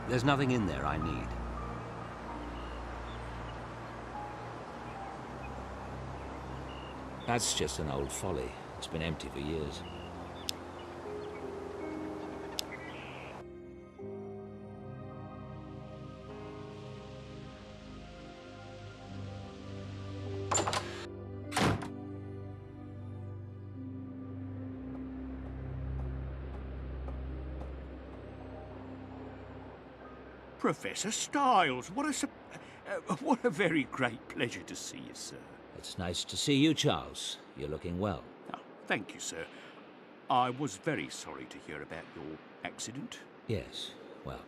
There's nothing in there I need. That's just an old folly. It's been empty for years. Professor Styles, what a very great pleasure to see you, sir. It's nice to see you, Charles. You're looking well. Oh, thank you, sir. I was very sorry to hear about your accident. Yes, well,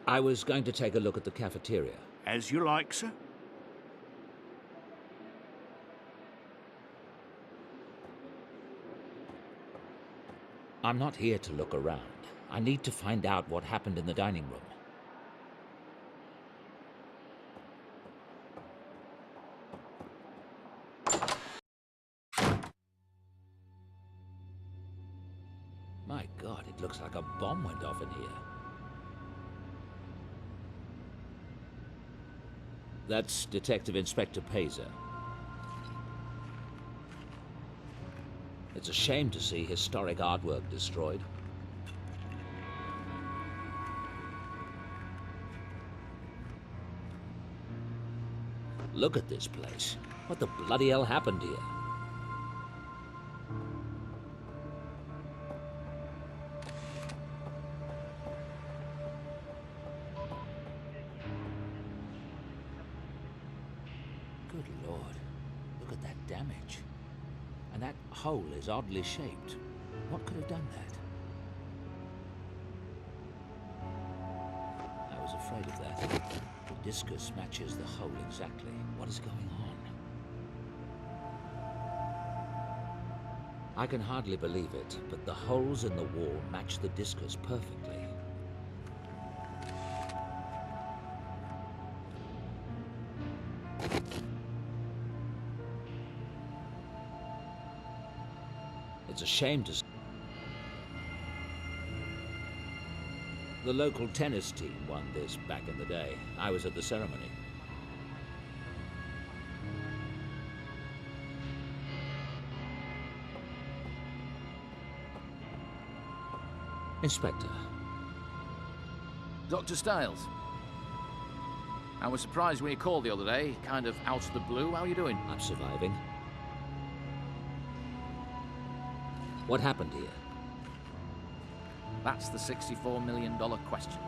I was going to take a look at the cafeteria. As you like, sir. I'm not here to look around. I need to find out what happened in the dining room. My God, it looks like a bomb went off in here. That's Detective Inspector Pazer. It's a shame to see historic artwork destroyed. Look at this place. What the bloody hell happened here? Good Lord, look at that damage. And that hole is oddly shaped. What could have done that? I was afraid of that. The discus matches the hole exactly. What is going on? I can hardly believe it, but the holes in the wall match the discus perfectly. It's a shame to... The local tennis team won this back in the day. I was at the ceremony. Inspector. Dr. Styles. I was surprised when you called the other day, kind of out of the blue. How are you doing? I'm surviving. What happened here? That's the $64 million question.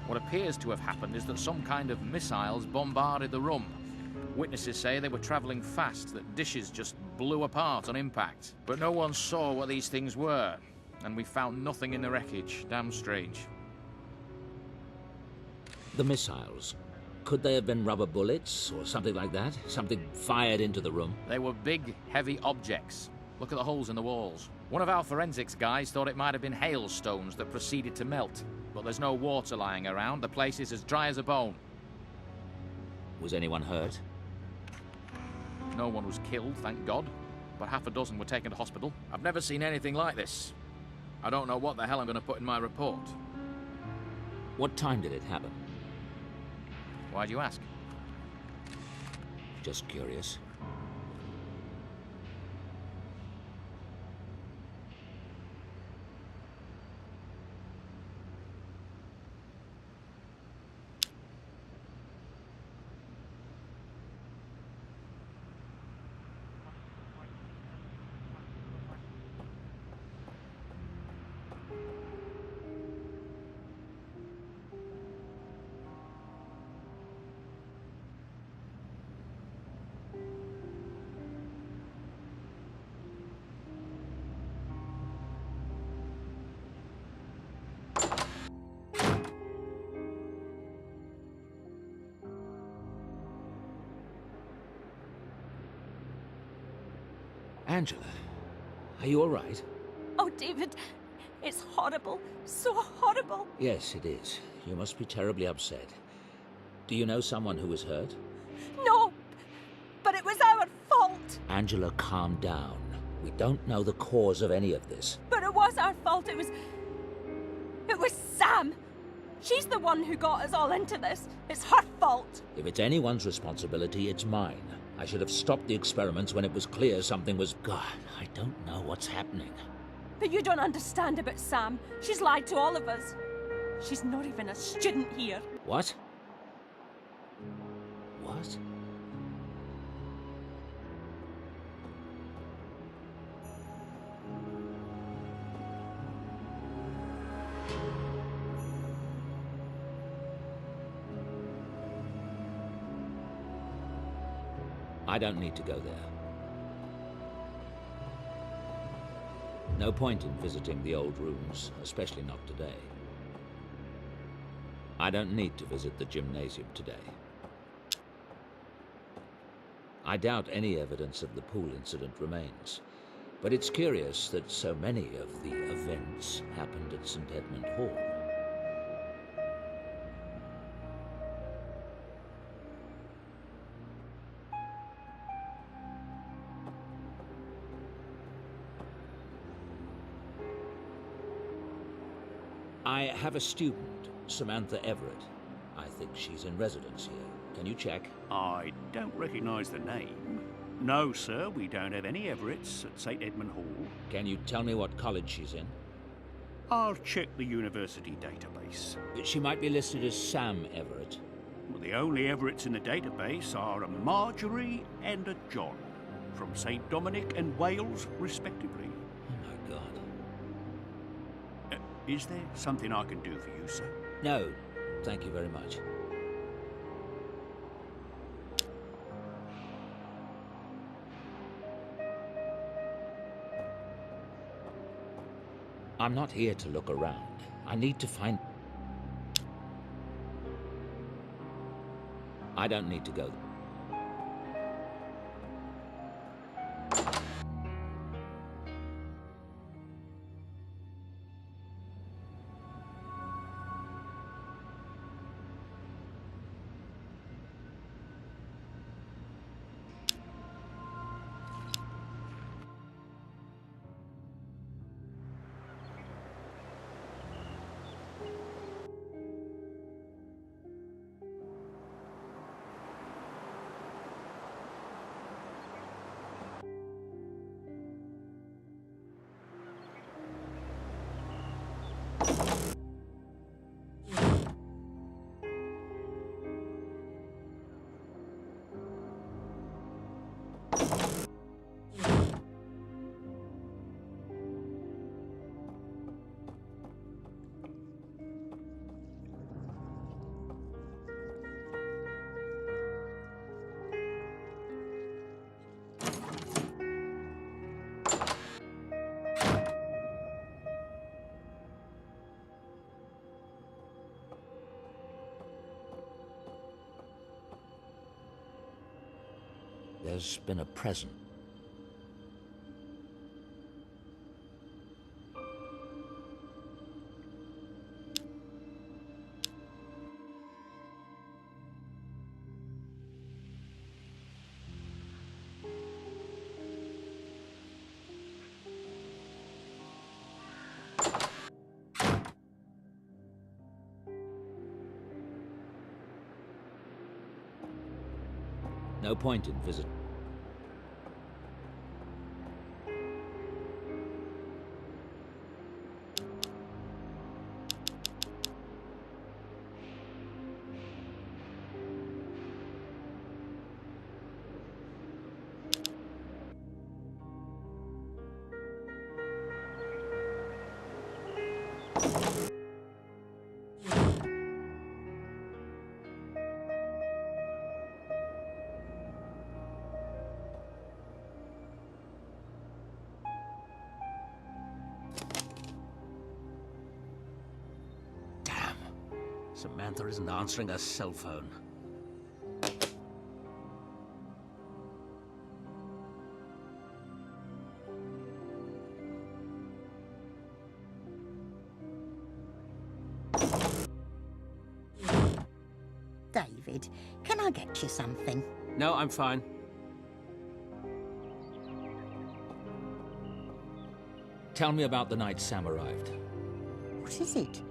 What appears to have happened is that some kind of missiles bombarded the room. Witnesses say they were traveling fast, that dishes just blew apart on impact. But no one saw what these things were, and we found nothing in the wreckage. Damn strange. The missiles. Could they have been rubber bullets or something like that? Something fired into the room? They were big, heavy objects. Look at the holes in the walls. One of our forensics guys thought it might have been hailstones that proceeded to melt. But there's no water lying around. The place is as dry as a bone. Was anyone hurt? No one was killed, thank God. But half a dozen were taken to hospital. I've never seen anything like this. I don't know what the hell I'm going to put in my report. What time did it happen? Why'd you ask? Just curious. Angela, are you all right? Oh, David, it's horrible. So horrible. Yes, it is. You must be terribly upset. Do you know someone who was hurt? No, but it was our fault. Angela, calm down. We don't know the cause of any of this. But it was our fault. It was Sam. She's the one who got us all into this. It's her fault. If it's anyone's responsibility, it's mine. I should have stopped the experiments when it was clear something was... God, I don't know what's happening. But you don't understand about Sam. She's lied to all of us. She's not even a student here. What? What? I don't need to go there. No point in visiting the old rooms, especially not today. I don't need to visit the gymnasium today. I doubt any evidence of the pool incident remains, but it's curious that so many of the events happened at St. Edmund Hall. I have a student, Samantha Everett. I think she's in residence here. Can you check? I don't recognise the name. No, sir, we don't have any Everetts at St. Edmund Hall. Can you tell me what college she's in? I'll check the university database. She might be listed as Sam Everett. Well, the only Everetts in the database are a Marjorie and a John, from St. Dominic and Wales, respectively. Oh my God. Is there something I can do for you, sir? No, thank you very much. I'm not here to look around. I need to find... I don't need to go. There's been a present. No point in visiting. Samantha isn't answering her cell phone. David, can I get you something? No, I'm fine. Tell me about the night Sam arrived. What is it?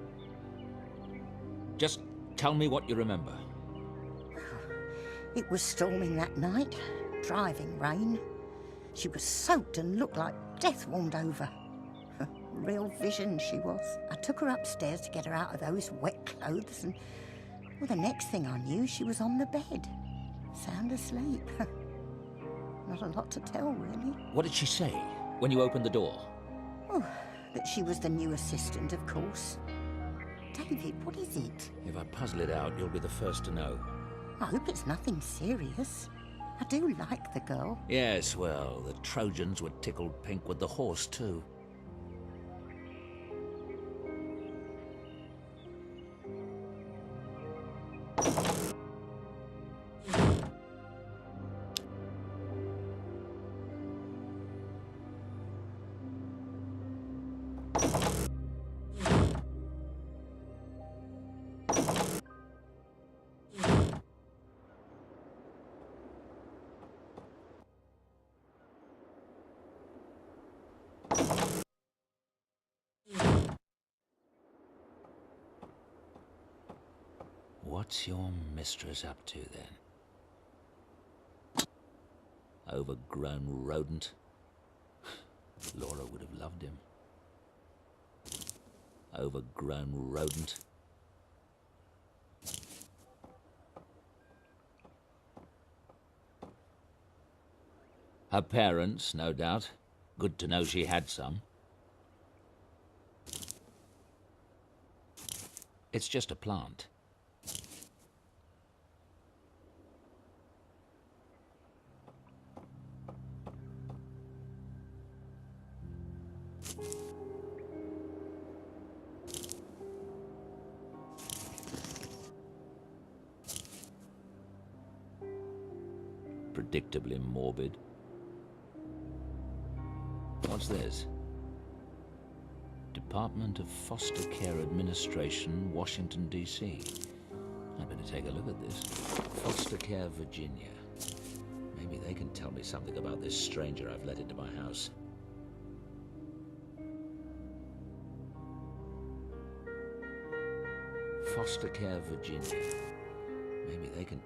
Just tell me what you remember. It was storming that night, driving rain. She was soaked and looked like death warmed over. Real vision she was. I took her upstairs to get her out of those wet clothes and, well, the next thing I knew, she was on the bed, sound asleep. Not a lot to tell, really. What did she say when you opened the door? Oh, that she was the new assistant, of course. David, what is it? If I puzzle it out, you'll be the first to know. I hope it's nothing serious. I do like the girl. Yes, well, the Trojans were tickled pink with the horse, too. What's your mistress up to, then? Overgrown rodent? Laura would have loved him. Overgrown rodent. Her parents, no doubt. Good to know she had some. It's just a plant. Predictably morbid. What's this? Department of Foster Care Administration, Washington, D.C. I better take a look at this. Foster Care, Virginia. Maybe they can tell me something about this stranger I've let into my house. Foster Care, Virginia. Maybe they can...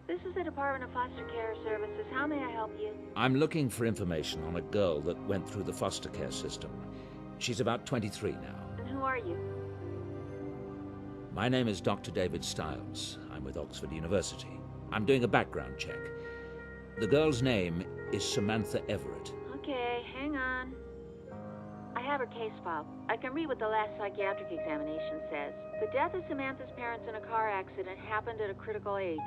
This is the Department of Foster Care Services. How may I help you? I'm looking for information on a girl that went through the foster care system. She's about 23 now. And who are you? My name is Dr. David Stiles. I'm with Oxford University. I'm doing a background check. The girl's name is Samantha Everett. Okay, hang on. I have her case file. I can read what the last psychiatric examination says. The death of Samantha's parents in a car accident happened at a critical age.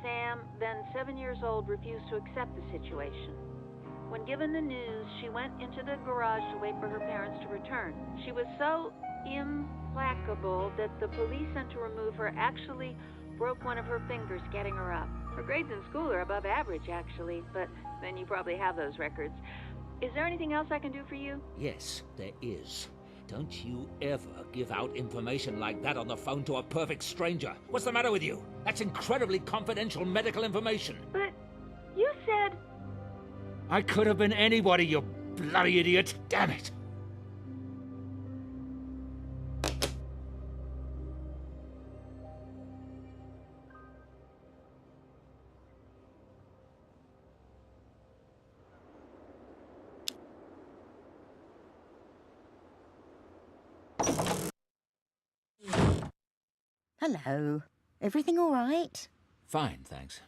Sam, then 7 years old, refused to accept the situation. When given the news, she went into the garage to wait for her parents to return. She was so implacable that the police sent to remove her actually broke one of her fingers getting her up. Her grades in school are above average, actually, but then you probably have those records. Is there anything else I can do for you? Yes, there is. Don't you ever give out information like that on the phone to a perfect stranger. What's the matter with you? That's incredibly confidential medical information. But you said... I could have been anybody, you bloody idiot. Damn it. Hello. Everything all right? Fine, thanks.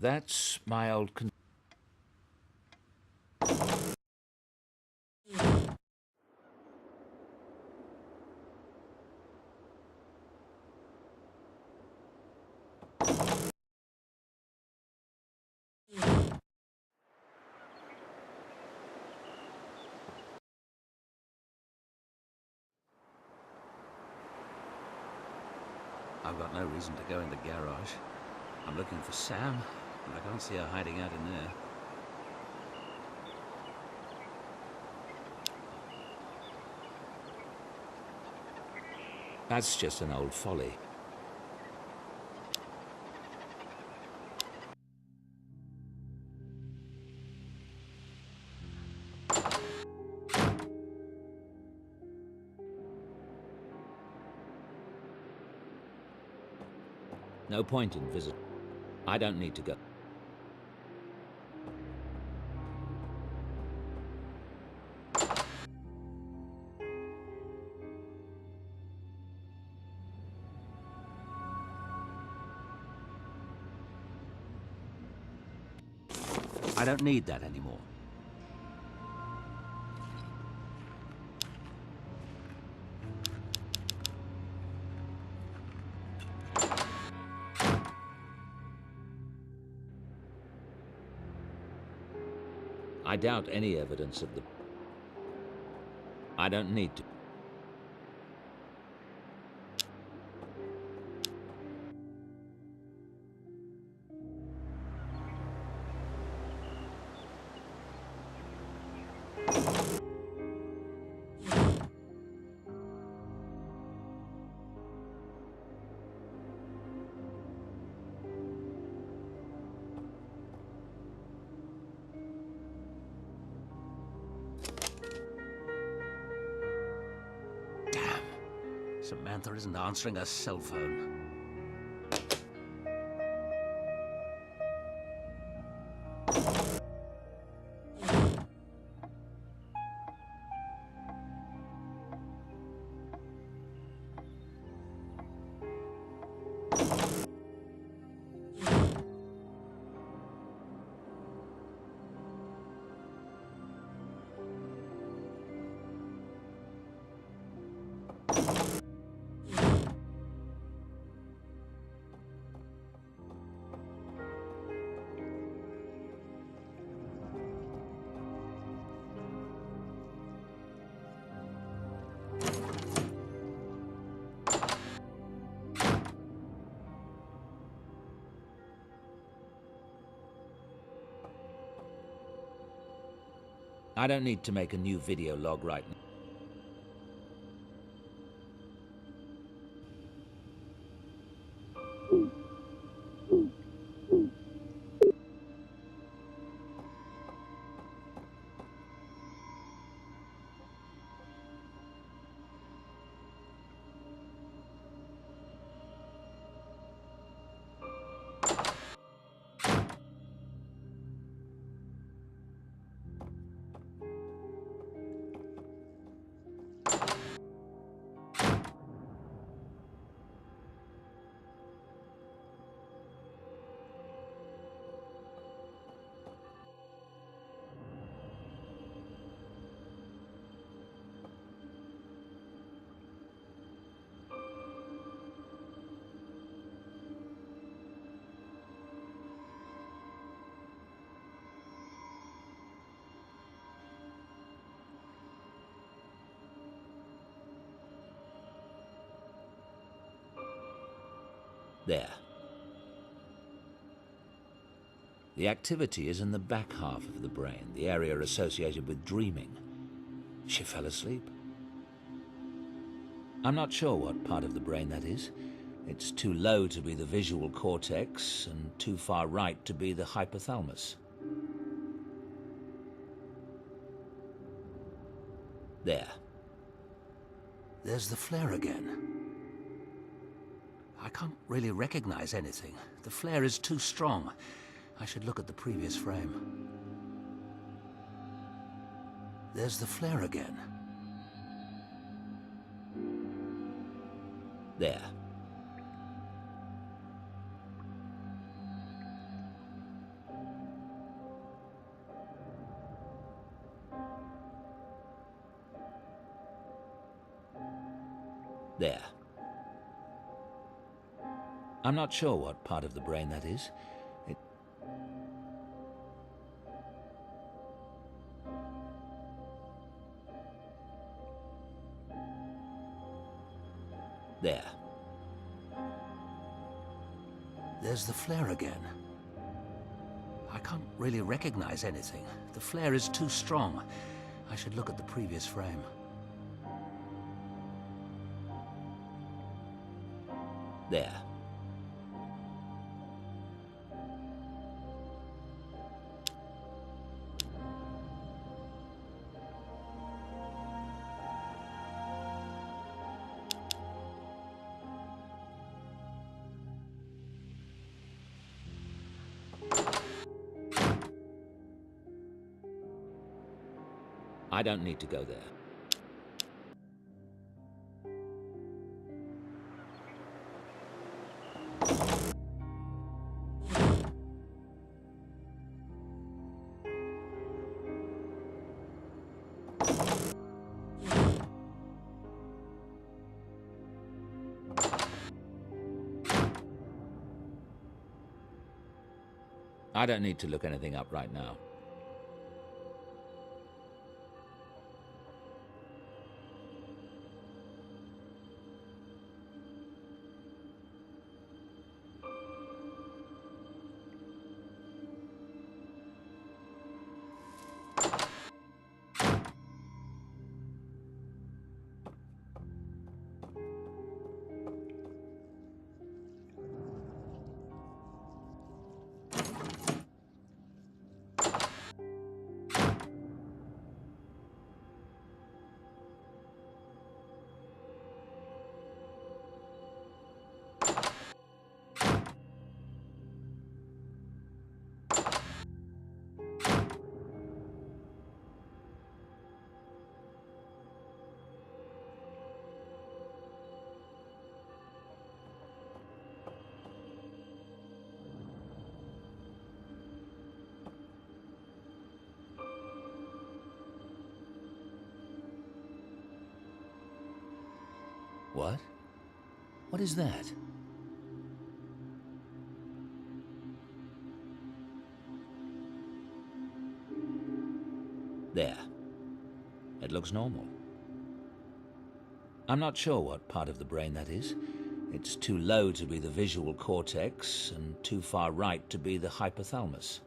That's my old I've got no reason to go in the garage. I'm looking for Sam, and I can't see her hiding out in there. That's just an old folly. No point in visit. I don't need to go. I don't need that anymore. I doubt any evidence of the... I don't need to. Samantha isn't answering her cell phone. I don't need to make a new video log right now. There. The activity is in the back half of the brain, the area associated with dreaming. She fell asleep. I'm not sure what part of the brain that is. It's too low to be the visual cortex and too far right to be the hypothalamus. There. There's the flare again. I can't really recognize anything. The flare is too strong. I should look at the previous frame. There's the flare again. There. There. I'm not sure what part of the brain that is. There. There's the flare again. I can't really recognize anything. The flare is too strong. I should look at the previous frame. There. I don't need to go there. I don't need to look anything up right now. What? What is that? There. It looks normal. I'm not sure what part of the brain that is. It's too low to be the visual cortex and too far right to be the hypothalamus.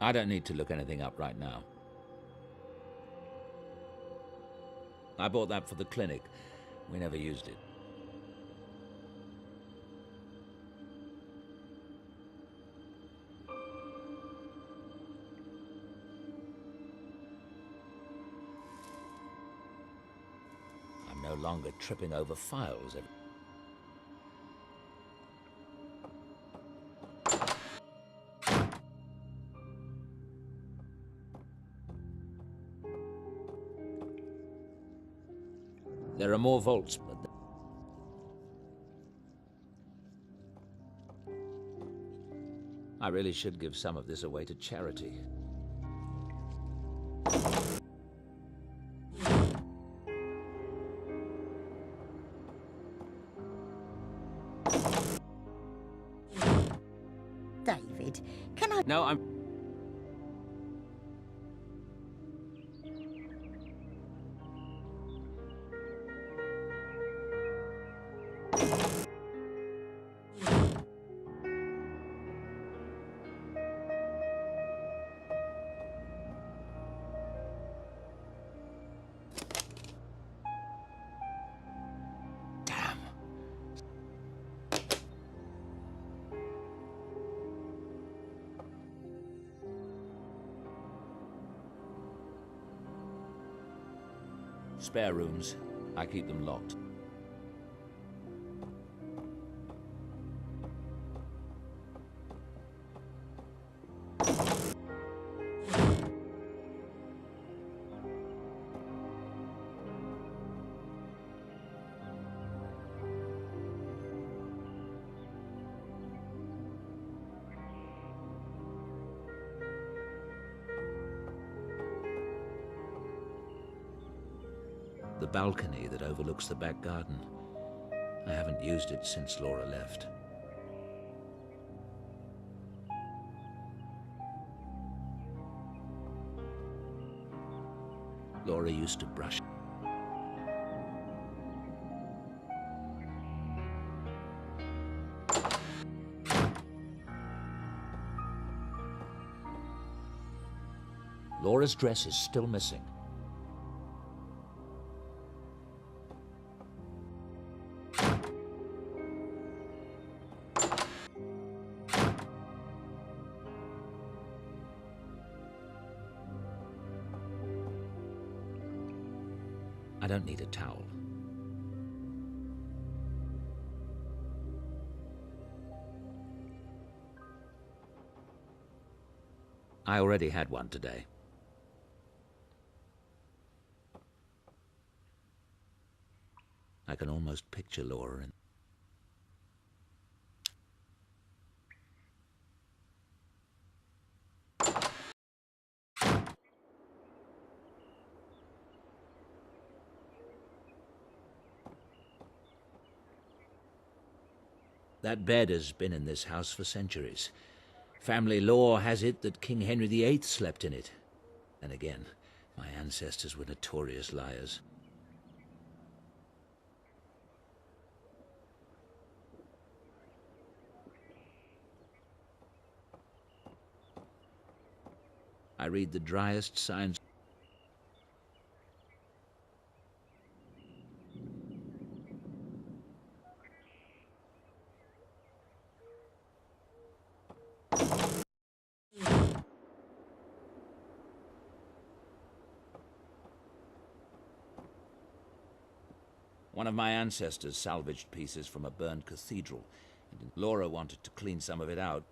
I don't need to look anything up right now. I bought that for the clinic. We never used it. I'm no longer tripping over files. There are more vaults, but I really should give some of this away to charity. David, can I... No, I'm... Spare rooms. I keep them locked. The balcony that overlooks the back garden. I haven't used it since Laura left. Laura used to brush. Laura's dress is still missing. I don't need a towel. I already had one today. I can almost picture Laura in... That bed has been in this house for centuries. Family lore has it that King Henry VIII slept in it. And again, my ancestors were notorious liars. I read the driest signs. One of my ancestors salvaged pieces from a burned cathedral, and Laura wanted to clean some of it out.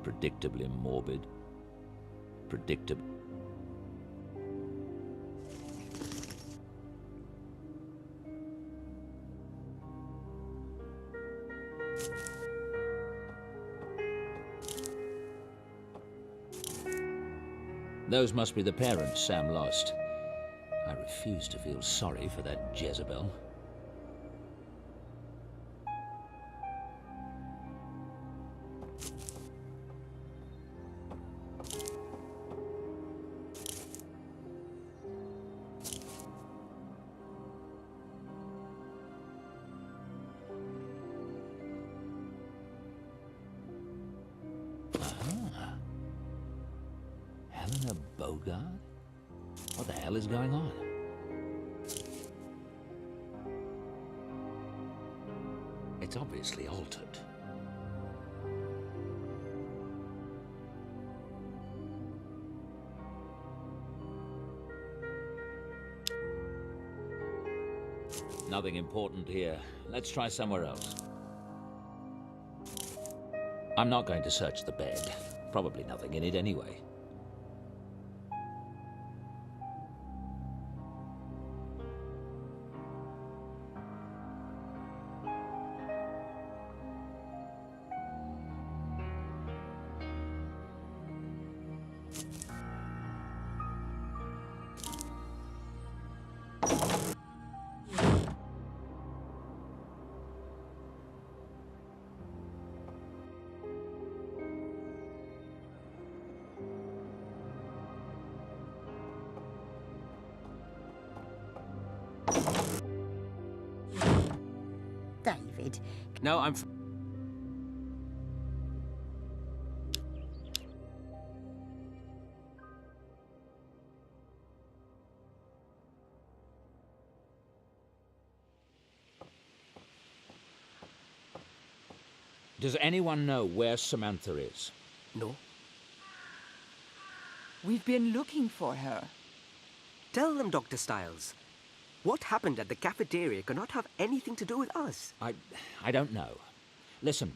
Predictably morbid. Predictable. Those must be the parents Sam lost. I refuse to feel sorry for that Jezebel. What the hell is going on? It's obviously altered. Nothing important here. Let's try somewhere else. I'm not going to search the bed. Probably nothing in it anyway. David. No, I'm... Does anyone know where Samantha is? No. We've been looking for her. Tell them, Dr. Stiles. What happened at the cafeteria cannot have anything to do with us. I don't know. Listen,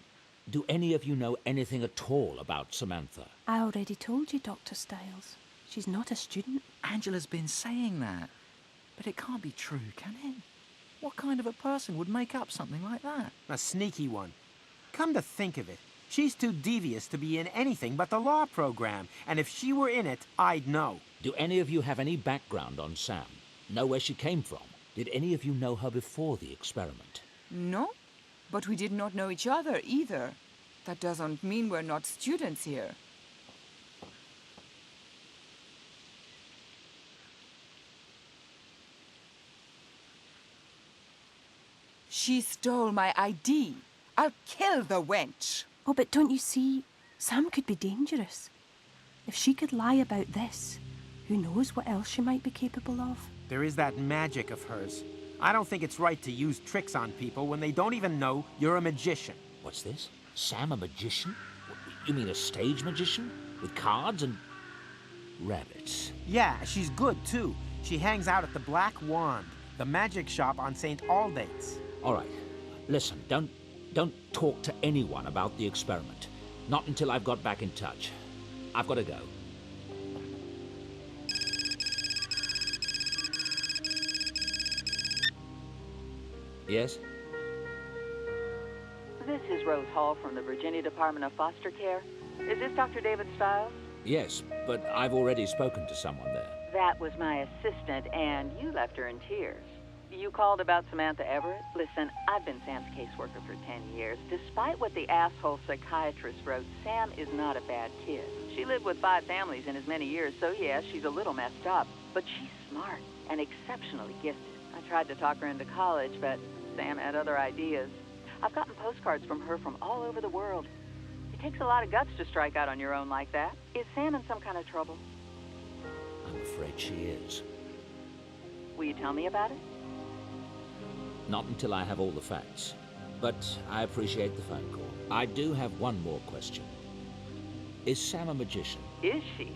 do any of you know anything at all about Samantha? I already told you, Dr. Styles. She's not a student. Angela's been saying that. But it can't be true, can it? What kind of a person would make up something like that? A sneaky one. Come to think of it, she's too devious to be in anything but the law program, and if she were in it, I'd know. Do any of you have any background on Sam? Know where she came from? Did any of you know her before the experiment? No, but we did not know each other either. That doesn't mean we're not students here. She stole my ID. I'll kill the wench. Oh, but don't you see? Sam could be dangerous. If she could lie about this, who knows what else she might be capable of? There is that magic of hers. I don't think it's right to use tricks on people when they don't even know you're a magician. What's this? Sam a magician? You mean a stage magician? With cards and rabbits? Yeah, she's good too. She hangs out at the Black Wand, the magic shop on St. Aldate's. All right, listen, don't talk to anyone about the experiment. Not until I've got back in touch. I've got to go. Yes? This is Rose Hall from the Virginia Department of Foster Care. Is this Dr. David Stiles? Yes, but I've already spoken to someone there. That was my assistant, and you left her in tears. You called about Samantha Everett? Listen, I've been Sam's caseworker for 10 years. Despite what the asshole psychiatrist wrote, Sam is not a bad kid. She lived with 5 families in as many years, so yeah, she's a little messed up. But she's smart and exceptionally gifted. I tried to talk her into college, but Sam had other ideas. I've gotten postcards from her from all over the world. It takes a lot of guts to strike out on your own like that. Is Sam in some kind of trouble? I'm afraid she is. Will you tell me about it? Not until I have all the facts. But I appreciate the phone call. I do have one more question. Is Sam a magician? Is she?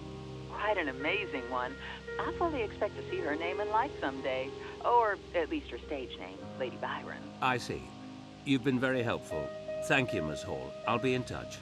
Quite an amazing one. I fully expect to see her name in lights someday. Or at least her stage name, Lady Byron. I see. You've been very helpful. Thank you, Miss Hall. I'll be in touch.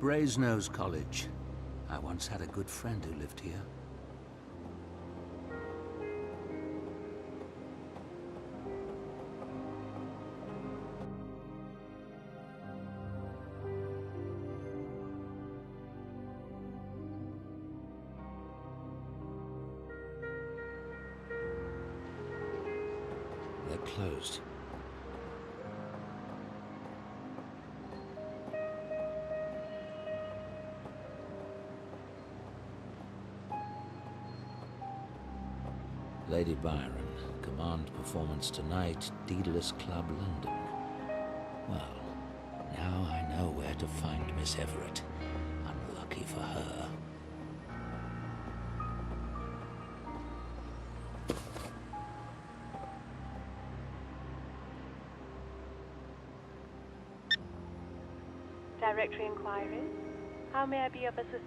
Brasenose College. I once had a good friend who lived here. They're closed. Lady Byron, command performance tonight, Daedalus Club, London. Well, now I know where to find Miss Everett. Unlucky for her. Directory inquiries? How may I be of assistance?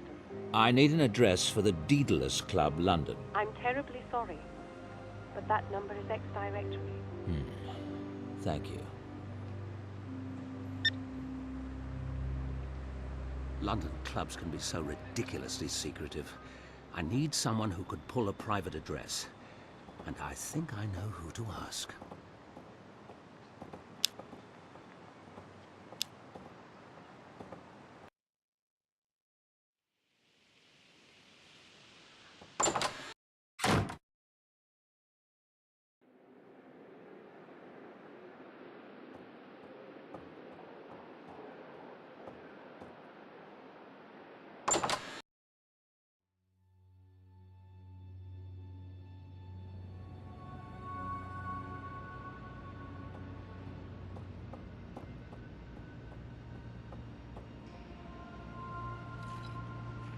I need an address for the Daedalus Club, London. I'm terribly sorry, but that number is ex-directory. Thank you. London clubs can be so ridiculously secretive. I need someone who could pull a private address. And I think I know who to ask.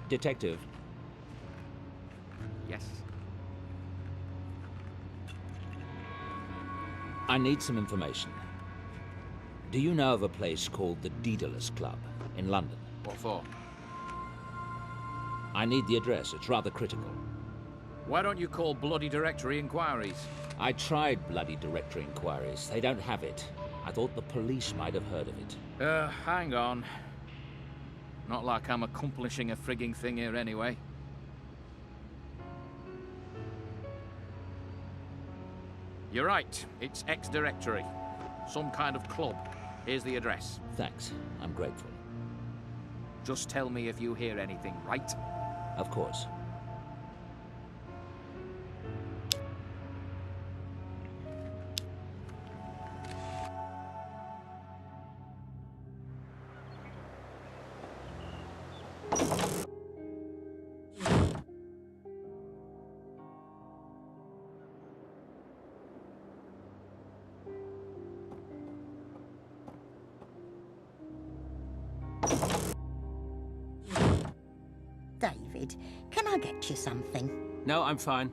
Detective. Yes. I need some information. Do you know of a place called the Daedalus Club in London? What for? I need the address. It's rather critical. Why don't you call bloody directory inquiries? I tried bloody directory inquiries. They don't have it. I thought the police might have heard of it. Hang on. Not like I'm accomplishing a frigging thing here anyway. You're right. It's ex-directory. Some kind of club. Here's the address. Thanks. I'm grateful. Just tell me if you hear anything, right? Of course. David, can I get you something? No, I'm fine.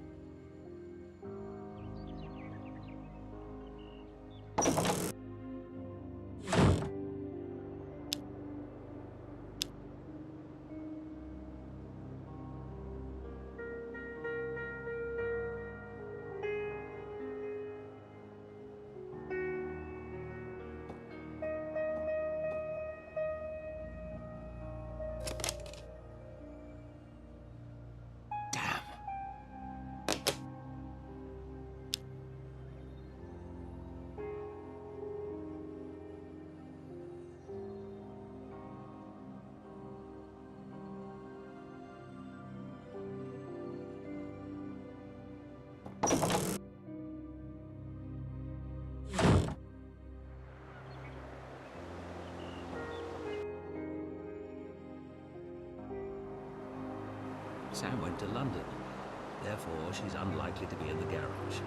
Sam went to London. Therefore, she's unlikely to be in the garage.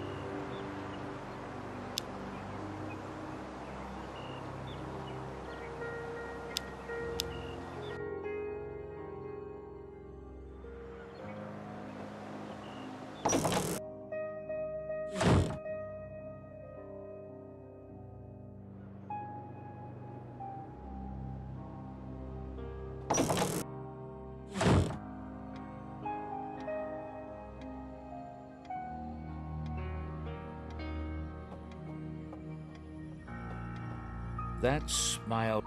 That's my old...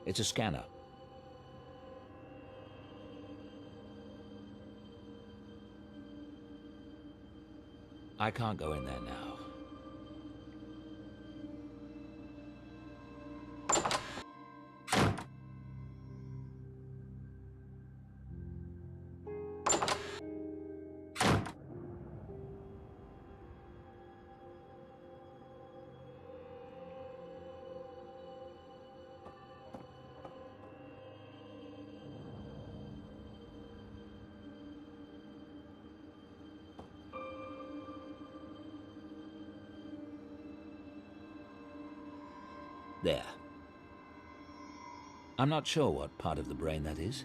It's a scanner. I can't go in there now. There. I'm not sure what part of the brain that is.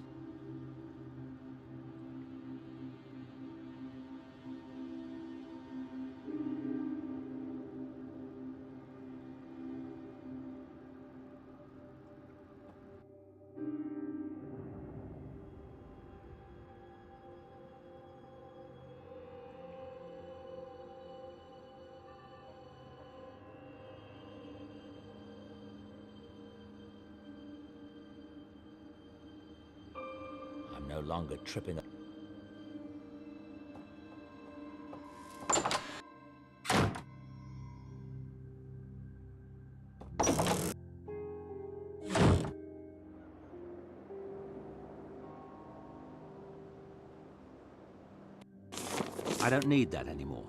No longer tripping. I don't need that anymore.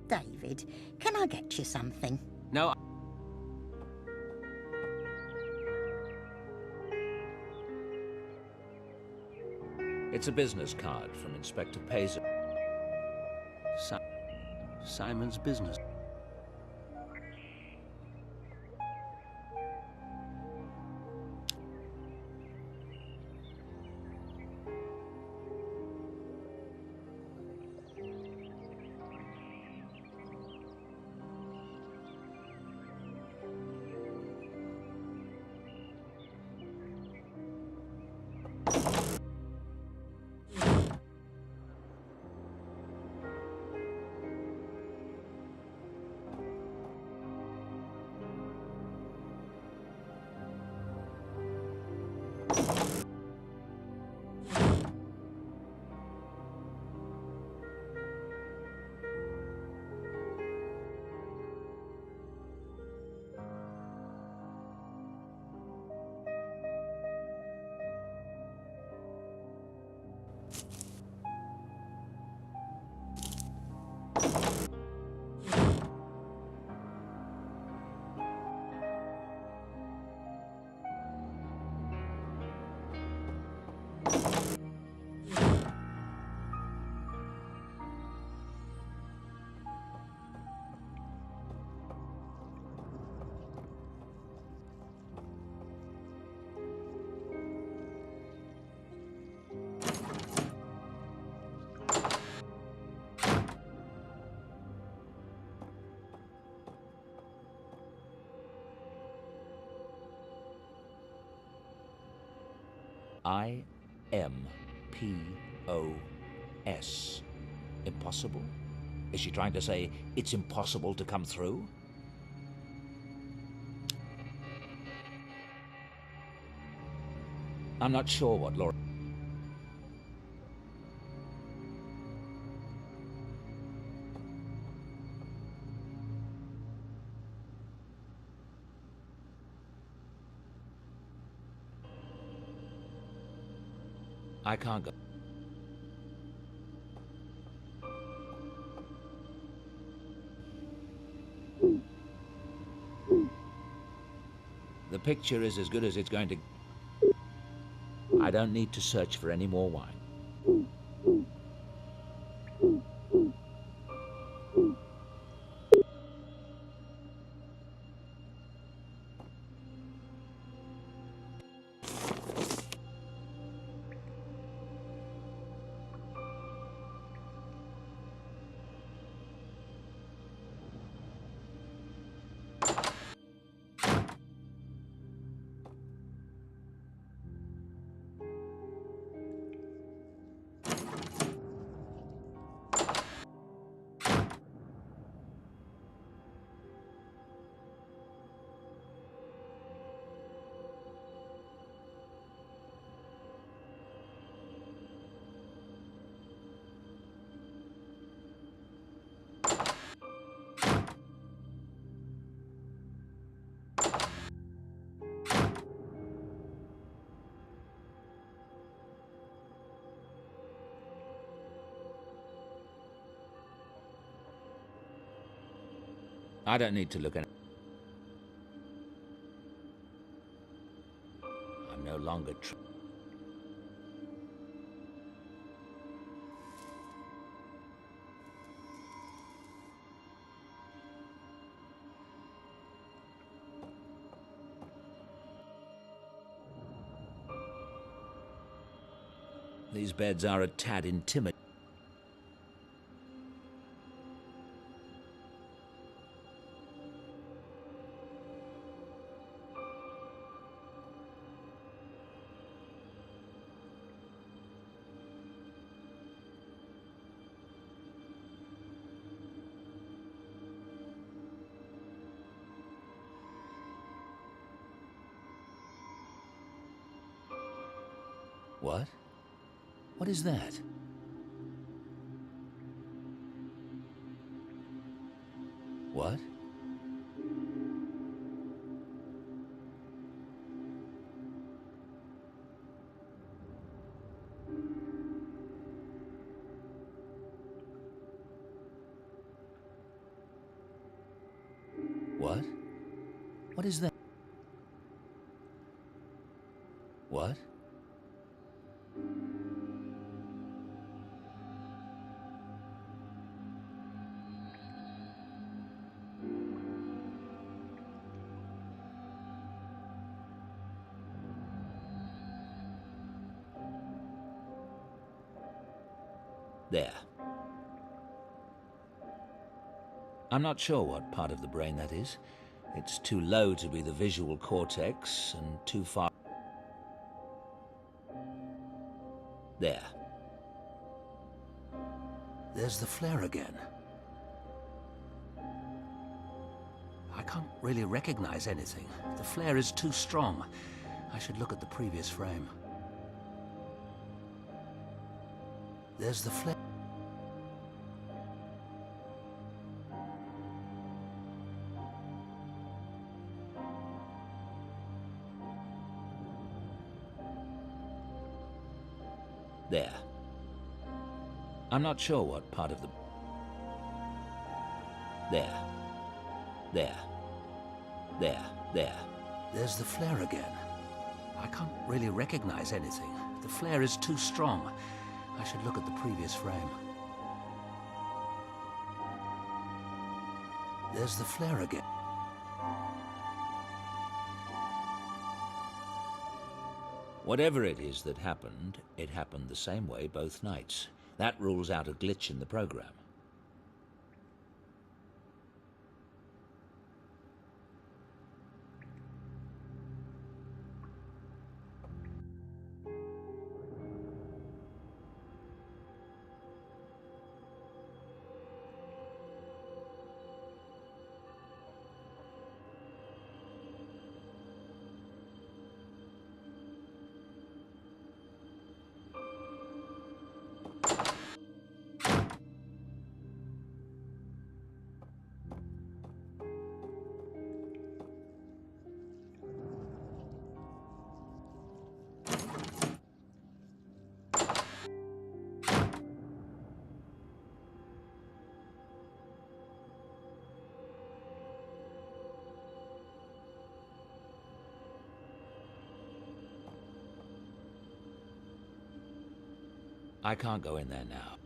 David, can I get you something? No. It's a business card from Inspector Pazer. Simon's business. IMPOS. Impossible? Is she trying to say it's impossible to come through? I'm not sure what Laura... I can't go. The picture is as good as it's going to... I don't need to search for any more wine. I don't need to look at... I'm no longer... These beds are a tad intimidating. What? What is that? What? What? What is that? What? There. I'm not sure what part of the brain that is. It's too low to be the visual cortex and too far... There. There's the flare again. I can't really recognize anything. The flare is too strong. I should look at the previous frame. There's the flare. There. I'm not sure what part of the... There. There. There. There. There's the flare again. I can't really recognize anything. The flare is too strong. I should look at the previous frame. There's the flare again. Whatever it is that happened, it happened the same way both nights. That rules out a glitch in the program. I can't go in there now.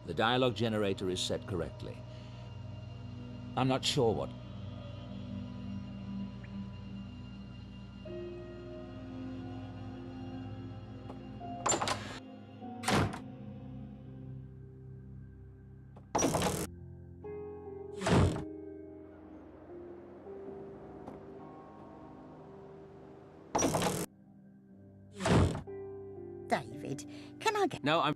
The dialogue generator is set correctly. I'm not sure what... David, can I get... No, I'm...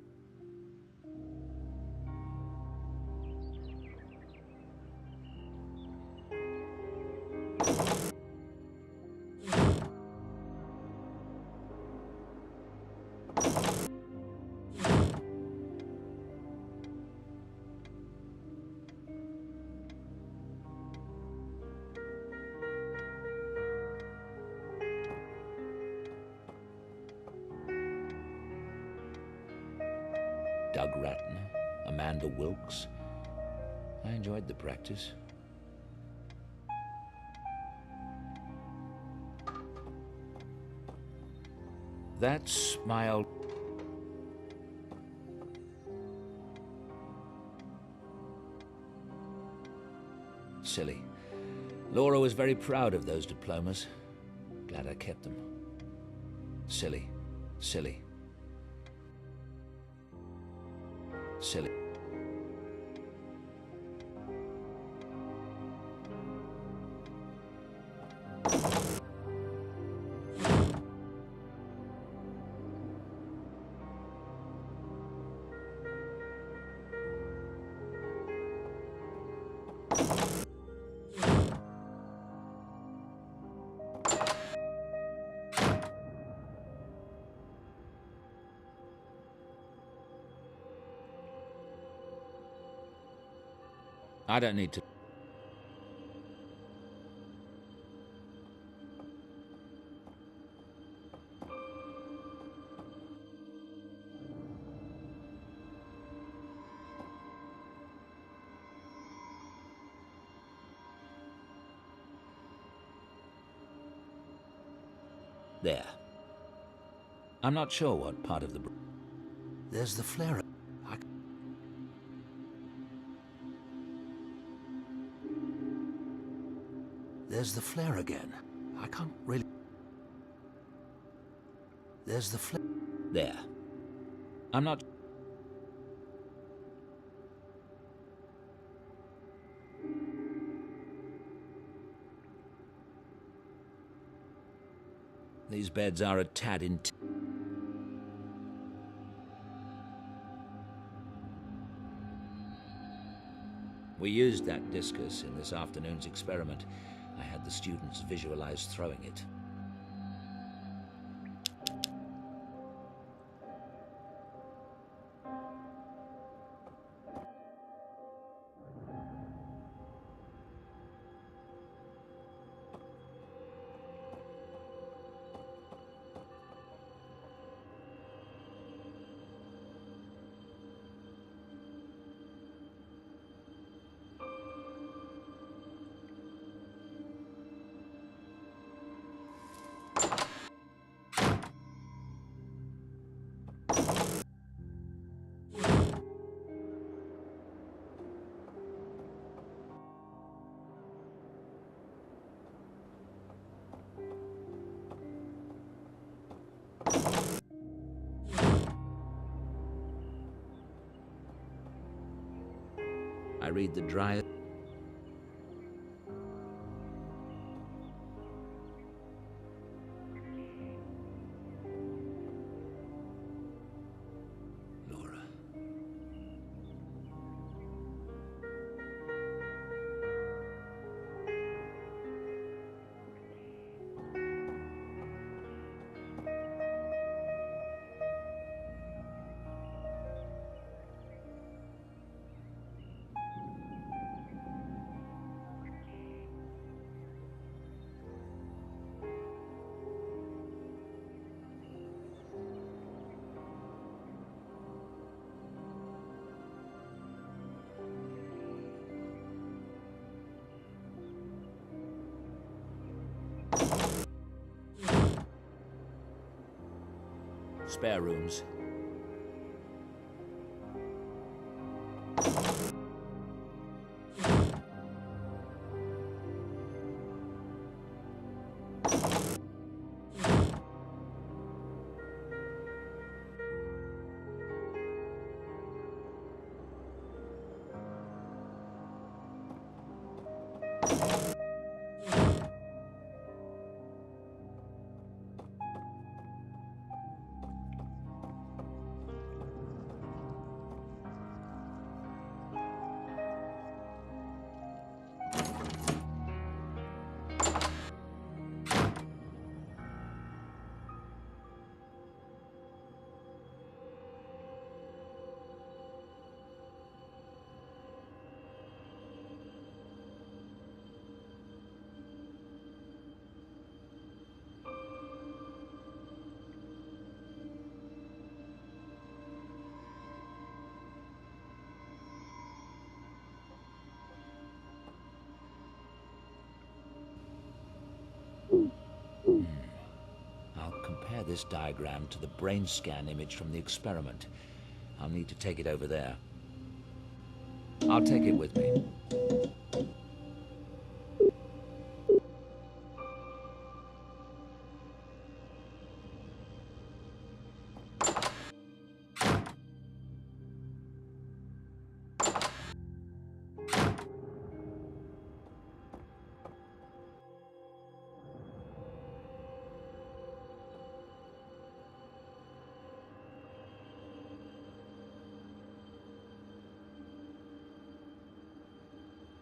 Doug Ratner, Amanda Wilkes. I enjoyed the practice. That's my old... Silly. Laura was very proud of those diplomas. Glad I kept them. Silly. Silly. Silly. I don't need to... There. I'm not sure what part of the... There's the flare-up. There's the flare again. I can't really... There's the flare... There. I'm not... These beds are a tad in... We used that discus in this afternoon's experiment. I had the students visualize throwing it. I read the dry... Laura. Spare rooms. this diagram to the brain scan image from the experiment. I'll need to take it over there. I'll take it with me.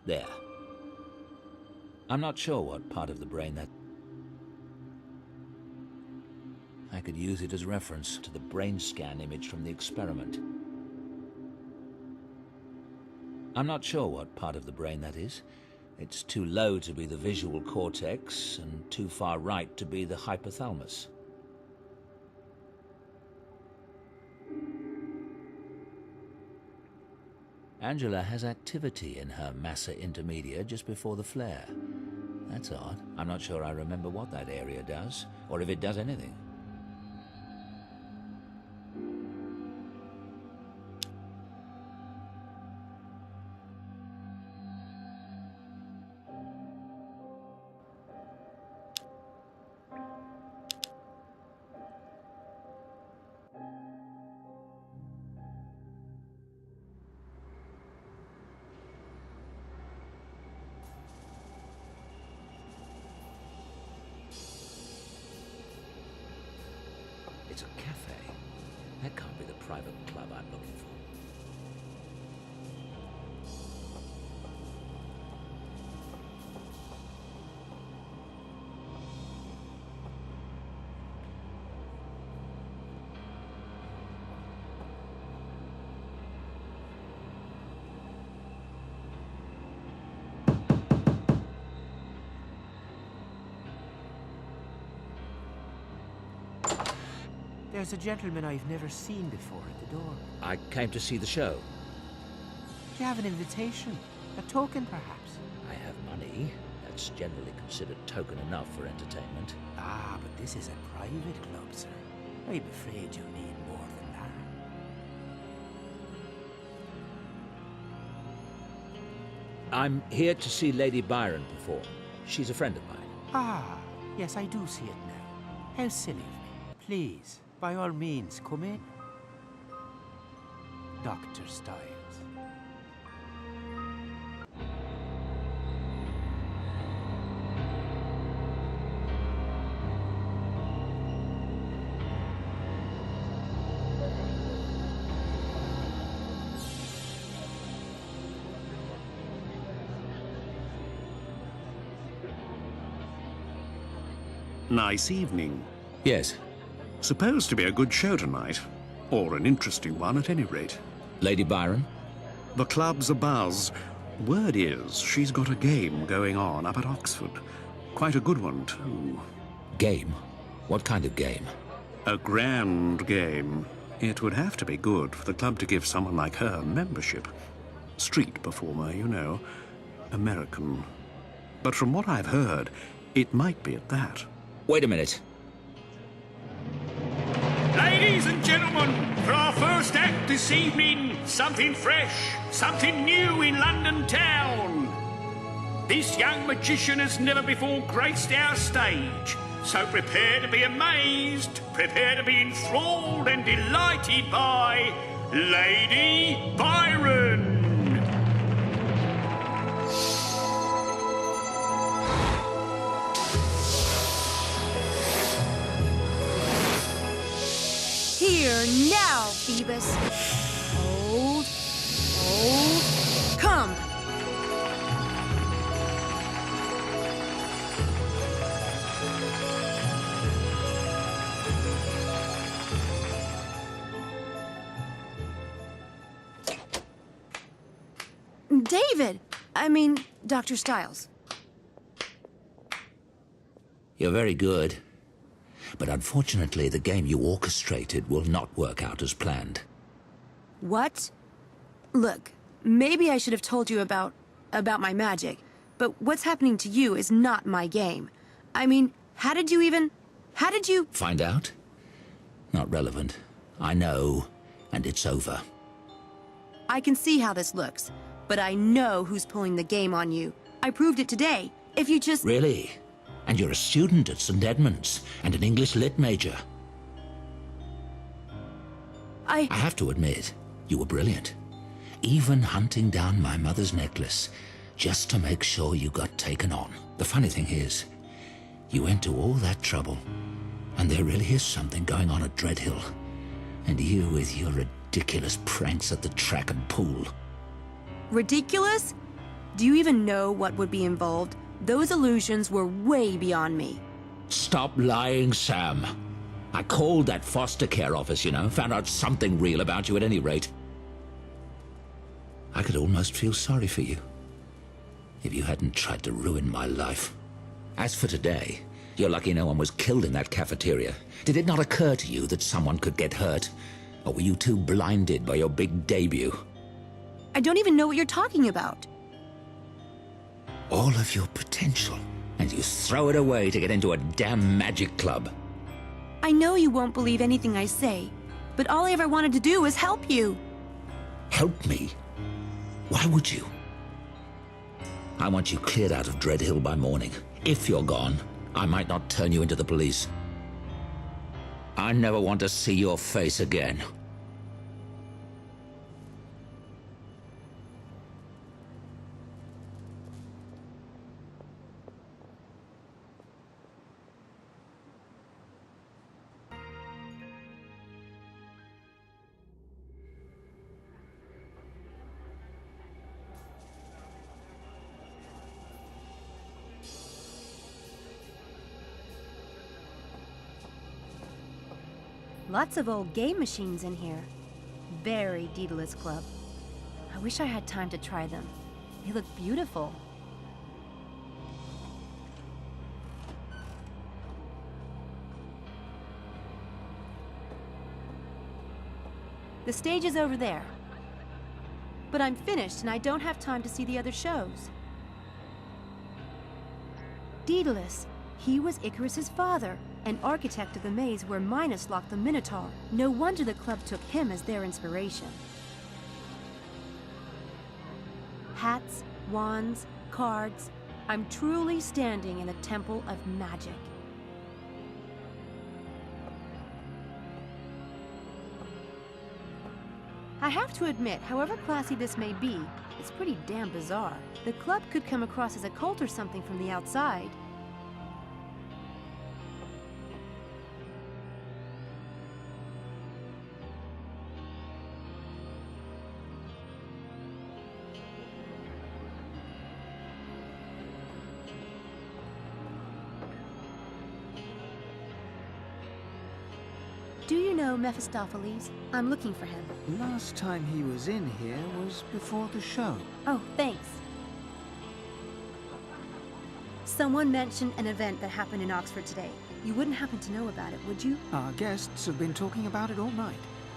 There. I'm not sure what part of the brain that... I could use it as reference to the brain scan image from the experiment. I'm not sure what part of the brain that is. It's too low to be the visual cortex and too far right to be the hypothalamus. Angela has activity in her massa intermedia just before the flare. That's odd. I'm not sure I remember what that area does, or if it does anything. It's a cafe. That can't be the private club I'm looking for. There's a gentleman I've never seen before at the door. I came to see the show. Do you have an invitation? A token, perhaps? I have money. That's generally considered token enough for entertainment. Ah, but this is a private club, sir. I'm afraid you need more than that. I'm here to see Lady Byron perform. She's a friend of mine. Ah, yes, I do see it now. How silly of me. Please, by all means, come in. Dr. Styles. Nice evening. Yes. Supposed to be a good show tonight. Or an interesting one, at any rate. Lady Byron? The club's abuzz. Word is, she's got a game going on up at Oxford. Quite a good one, too. Game? What kind of game? A grand game. It would have to be good for the club to give someone like her membership. Street performer, you know. American. But from what I've heard, it might be at that. Wait a minute. Ladies and gentlemen, for our first act this evening, something fresh, something new in London town. This young magician has never before graced our stage, so prepare to be amazed, prepare to be enthralled and delighted by Lady Byron. Here now, Phoebus. Hold. Come. David! I mean, Dr. Styles. You're very good. But unfortunately, the game you orchestrated will not work out as planned. What? Look, maybe I should have told you about my magic, but what's happening to you is not my game. I mean, how did you... Find out? Not relevant. I know, and it's over. I can see how this looks, but I know who's pulling the game on you. I proved it today. If you just... Really? And you're a student at St. Edmunds, and an English Lit major. I have to admit, you were brilliant. Even hunting down my mother's necklace, just to make sure you got taken on. The funny thing is, you went to all that trouble, and there really is something going on at Dreadhill. And you with your ridiculous pranks at the track and pool. Ridiculous? Do you even know what would be involved? Those illusions were way beyond me. Stop lying, Sam. I called that foster care office, you know, found out something real about you at any rate. I could almost feel sorry for you, if you hadn't tried to ruin my life. As for today, you're lucky no one was killed in that cafeteria. Did it not occur to you that someone could get hurt? Or were you too blinded by your big debut? I don't even know what you're talking about. All of your potential, and you throw it away to get into a damn magic club. I know you won't believe anything I say, but all I ever wanted to do was help you. Help me? Why would you? I want you cleared out of Dreadhill by morning. If you're gone, I might not turn you into the police. I never want to see your face again. Lots of old game machines in here. Very Daedalus Club. I wish I had time to try them. They look beautiful. The stage is over there. But I'm finished and I don't have time to see the other shows. Daedalus. He was Icarus's father, an architect of the maze where Minos locked the Minotaur. No wonder the club took him as their inspiration. Hats, wands, cards. I'm truly standing in a temple of magic. I have to admit, however classy this may be, it's pretty damn bizarre. The club could come across as a cult or something from the outside. Do you know Mephistopheles? I'm looking for him. Last time he was in here was before the show. Oh, thanks. Someone mentioned an event that happened in Oxford today. You wouldn't happen to know about it, would you? Our guests have been talking about it all night,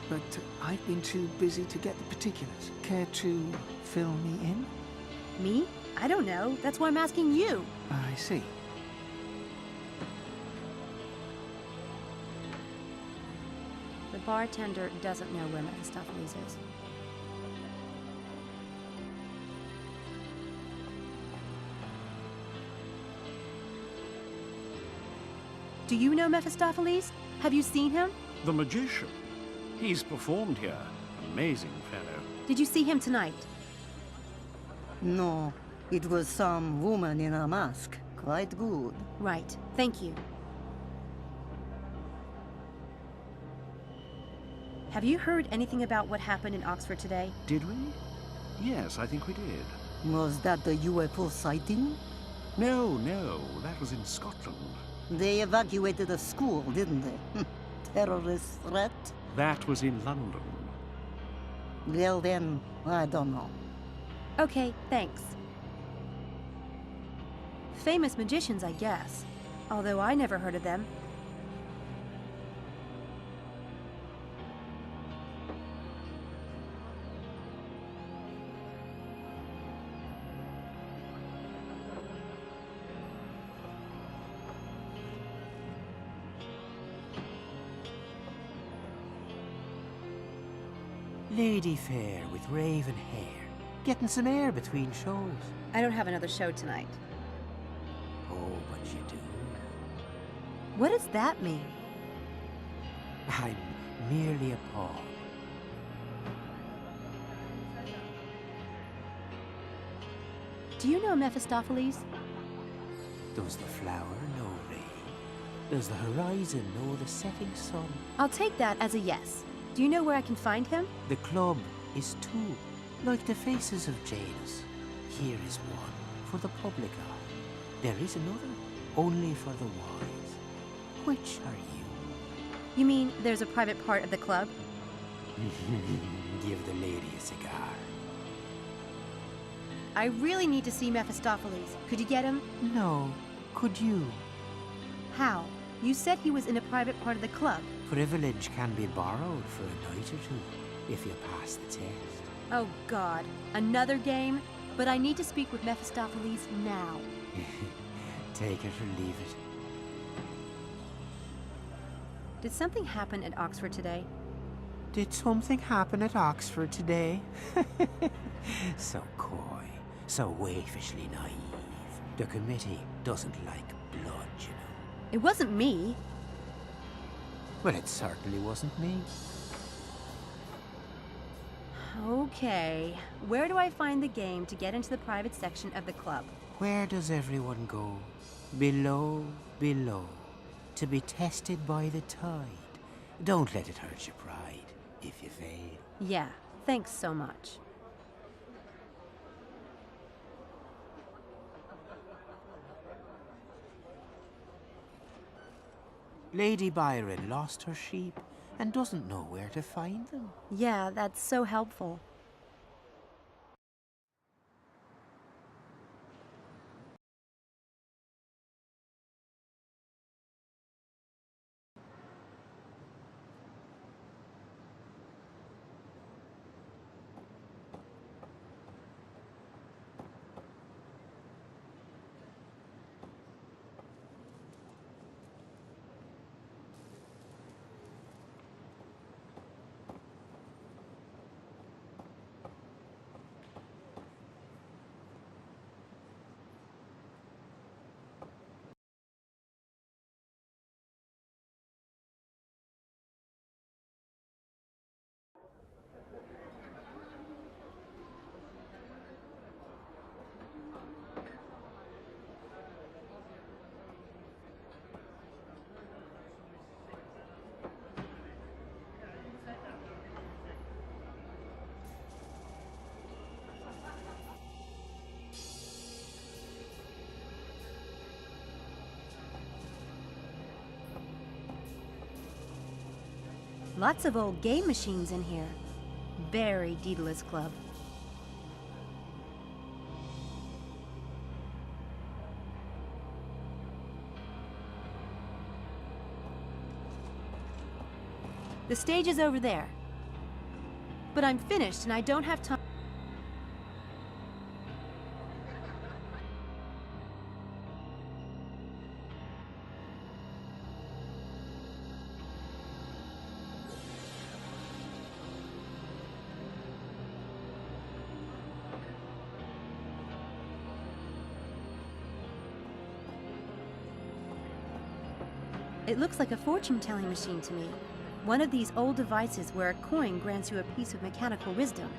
but I've been too busy to get the particulars. Care to fill me in? Me? I don't know. That's why I'm asking you. I see. The bartender doesn't know where Mephistopheles is. Do you know Mephistopheles? Have you seen him? The magician. He's performed here. Amazing fellow. Did you see him tonight? No, it was some woman in a mask. Quite good. Right. Thank you. Have you heard anything about what happened in Oxford today? Did we? Yes, I think we did. Was that the UFO sighting? No, that was in Scotland. They evacuated the school, didn't they? Terrorist threat? That was in London. Well then, I don't know. Okay, thanks. Famous magicians, I guess. Although I never heard of them. Lady fair with raven hair. Getting some air between shows. I don't have another show tonight. Oh, but you do. What does that mean? I'm merely a pawn. Do you know Mephistopheles? Does the flower know rain? Does the horizon know the setting sun? I'll take that as a yes. Do you know where I can find him? The club is two, like the faces of Janus. Here is one for the public eye. There is another only for the wise. Which are you? You mean there's a private part of the club? Give the lady a cigar. I really need to see Mephistopheles. Could you get him? No. Could you? How? You said he was in a private part of the club. Privilege can be borrowed for a night or two, if you pass the test. Oh, God. Another game? But I need to speak with Mephistopheles now. Take it or leave it. Did something happen at Oxford today? Did something happen at Oxford today? So coy, so waifishly naive. The committee doesn't like blood, you know. It wasn't me. Well, it certainly wasn't me. Okay. Where do I find the game to get into the private section of the club? Where does everyone go? Below, below. To be tested by the tide. Don't let it hurt your pride, if you fail. Yeah, thanks so much. Lady Byron lost her sheep and doesn't know where to find them. Yeah, that's so helpful. Lots of old game machines in here. Very Daedalus Club. The stage is over there. But I'm finished and I don't have time. It looks like a fortune-telling machine to me. One of these old devices where a coin grants you a piece of mechanical wisdom.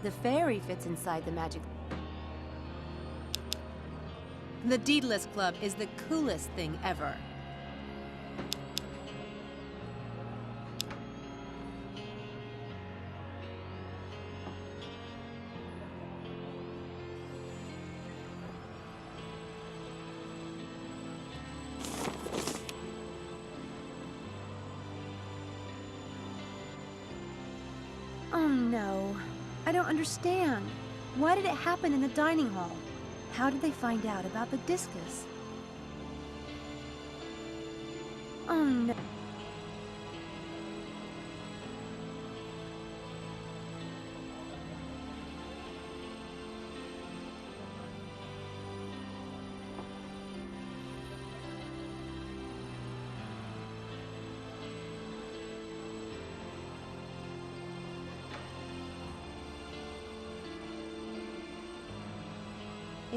The fairy fits inside the magic. The Daedalus Club is the coolest thing ever. Oh no, I don't understand. Why did it happen in the dining hall? How did they find out about the discus? Oh no.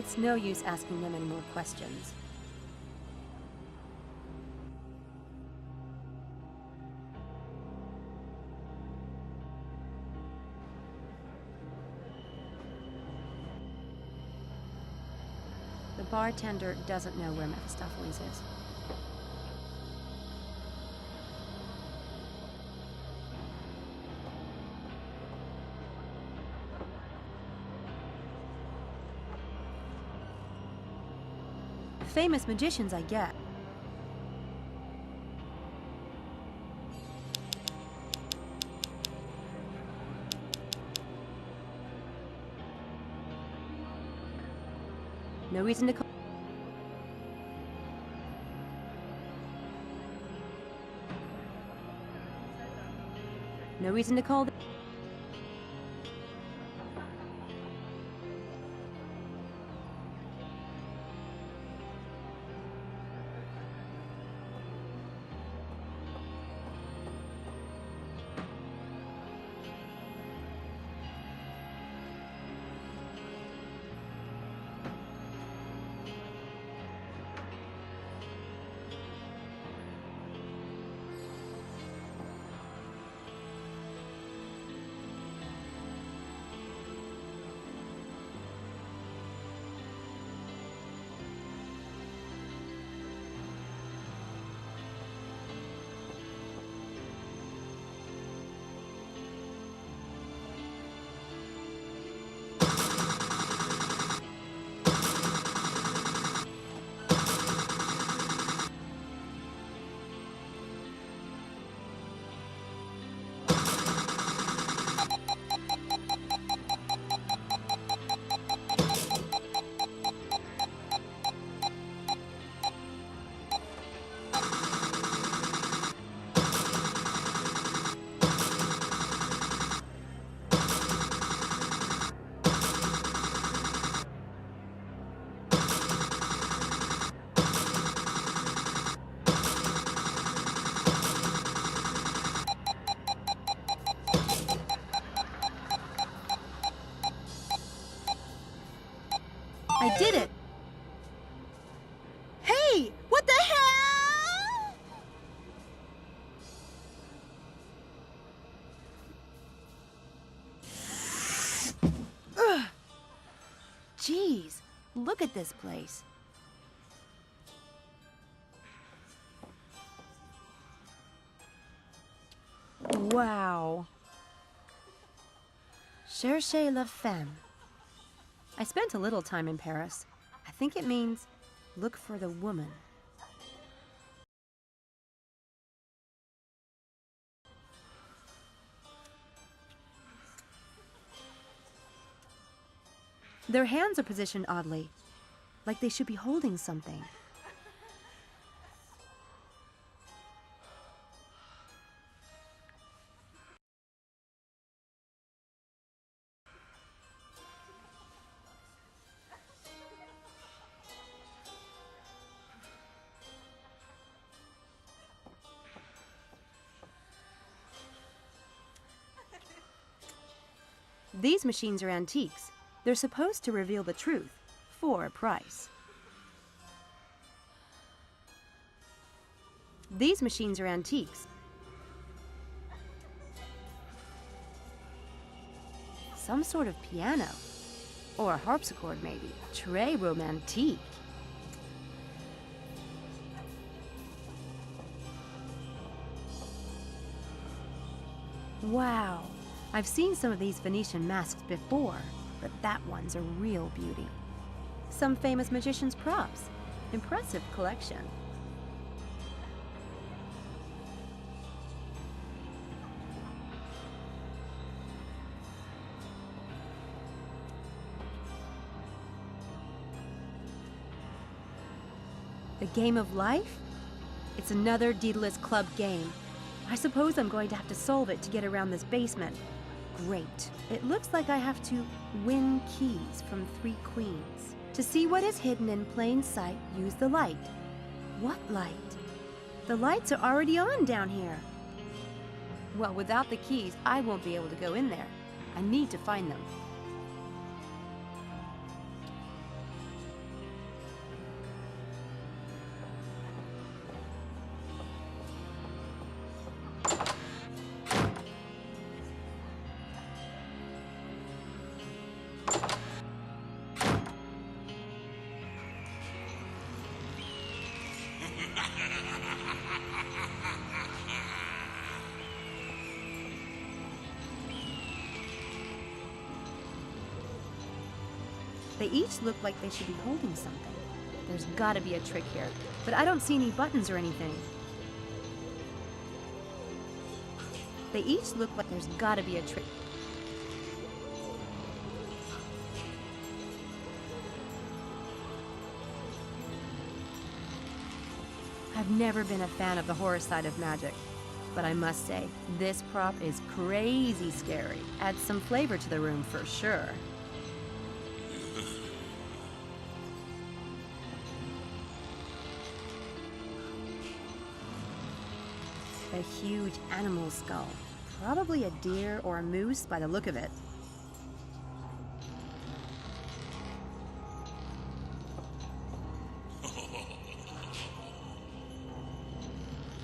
It's no use asking them any more questions. The bartender doesn't know where Mephistopheles is. Famous magicians, I get. No reason to call. No reason to call. I did it! Hey! What the hell? Ugh. Jeez, look at this place. Wow. Cherchez la femme. I spent a little time in Paris. I think it means look for the woman. Their hands are positioned oddly, like they should be holding something. These machines are antiques. They're supposed to reveal the truth for a price. These machines are antiques. Some sort of piano. Or a harpsichord, maybe. Très romantique. Wow. I've seen some of these Venetian masks before, but that one's a real beauty. Some famous magicians' props. Impressive collection. The game of life? It's another Daedalus Club game. I suppose I'm going to have to solve it to get around this basement. Great. It looks like I have to win keys from 3 queens. To see what is hidden in plain sight, use the light. What light? The lights are already on down here. Well, without the keys, I won't be able to go in there. I need to find them. They each look like they should be holding something. There's gotta be a trick here, but I don't see any buttons or anything. They each look like there's gotta be a trick. I've never been a fan of the horror side of magic, but I must say, this prop is crazy scary. Adds some flavor to the room for sure. A huge animal skull. Probably a deer or a moose by the look of it.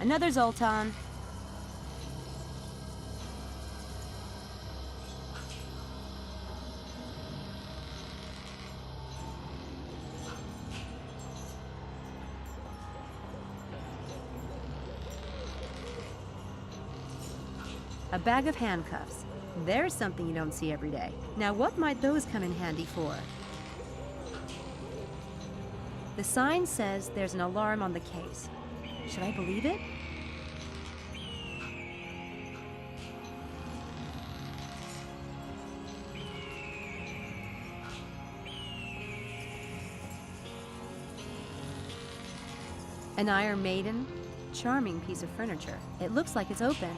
Another Zoltan. A bag of handcuffs. There's something you don't see every day. Now, what might those come in handy for? The sign says there's an alarm on the case. Should I believe it? An Iron Maiden? Charming piece of furniture. It looks like it's open.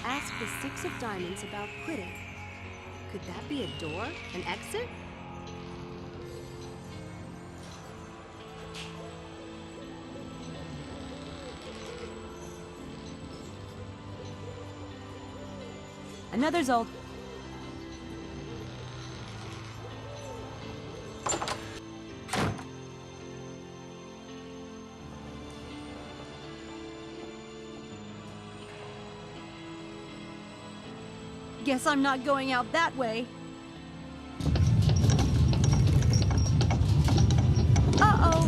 Ask the Six of Diamonds about quitting. Could that be a door? An exit? Another Zolt. Guess I'm not going out that way. Uh-oh.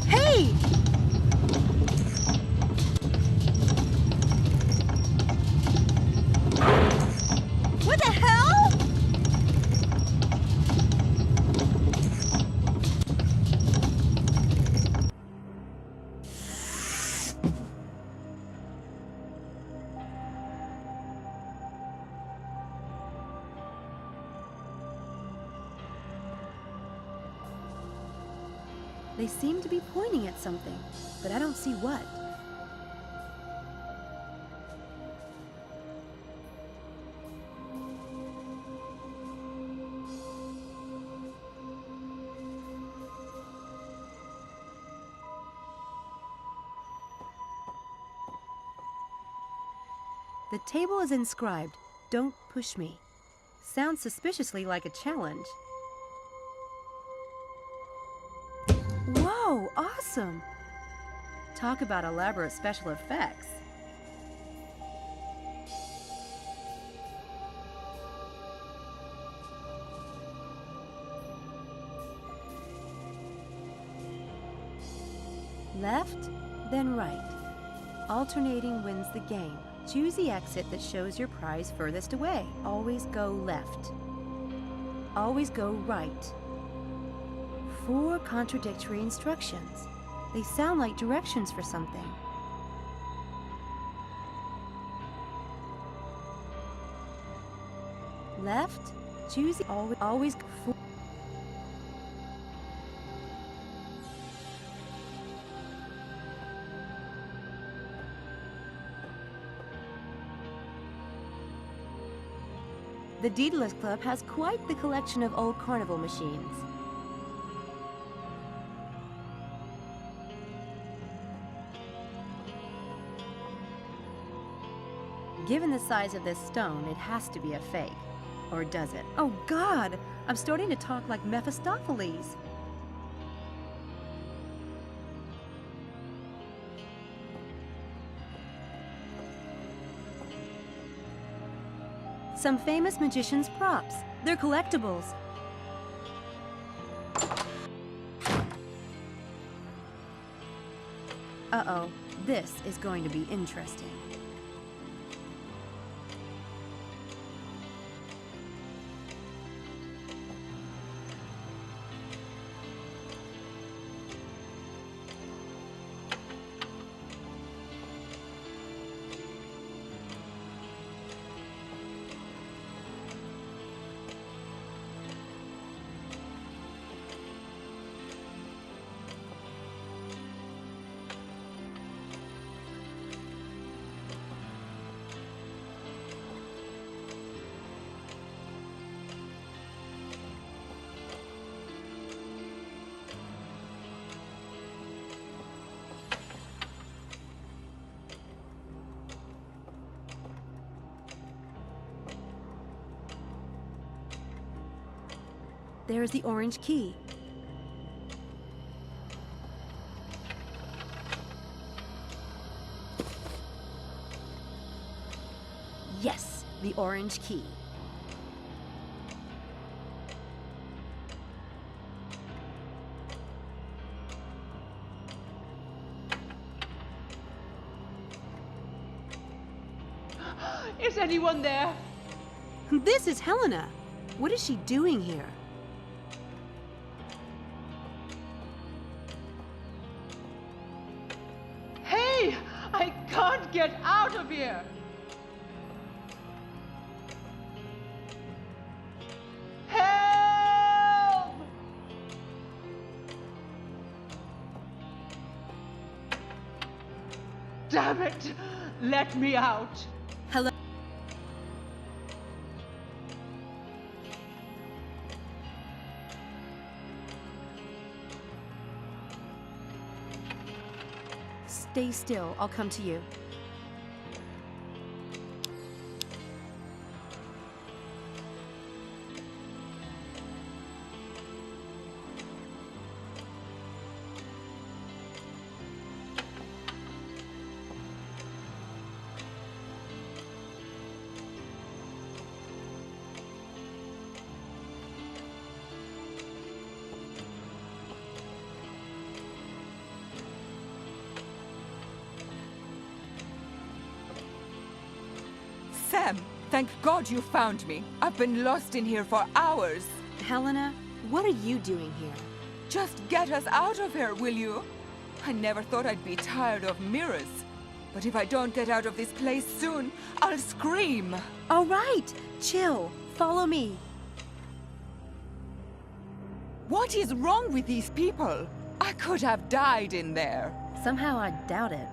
Hey! What the hell? They seem to be pointing at something, but I don't see what. The table is inscribed, "Don't push me." Sounds suspiciously like a challenge. Whoa, awesome! Talk about elaborate special effects. Left, then right. Alternating wins the game. Choose the exit that shows your prize furthest away. Always go left. Always go right. 4 contradictory instructions. They sound like directions for something. Left, choose always go. The Daedalus Club has quite the collection of old carnival machines. Given the size of this stone, it has to be a fake. Or does it? Oh God! I'm starting to talk like Mephistopheles. Some famous magician's props. They're collectibles. Uh-oh, this is going to be interesting. There's the orange key. Yes, the orange key. Is anyone there? This is Helena. What is she doing here? Hey! I can't get out of here! Help! Damn it! Let me out! Hello? Stay still. I'll come to you. Sam, thank God you found me. I've been lost in here for hours. Helena, what are you doing here? Just get us out of here, will you? I never thought I'd be tired of mirrors. But if I don't get out of this place soon, I'll scream. All right, chill. Follow me. What is wrong with these people? I could have died in there. Somehow I doubt it.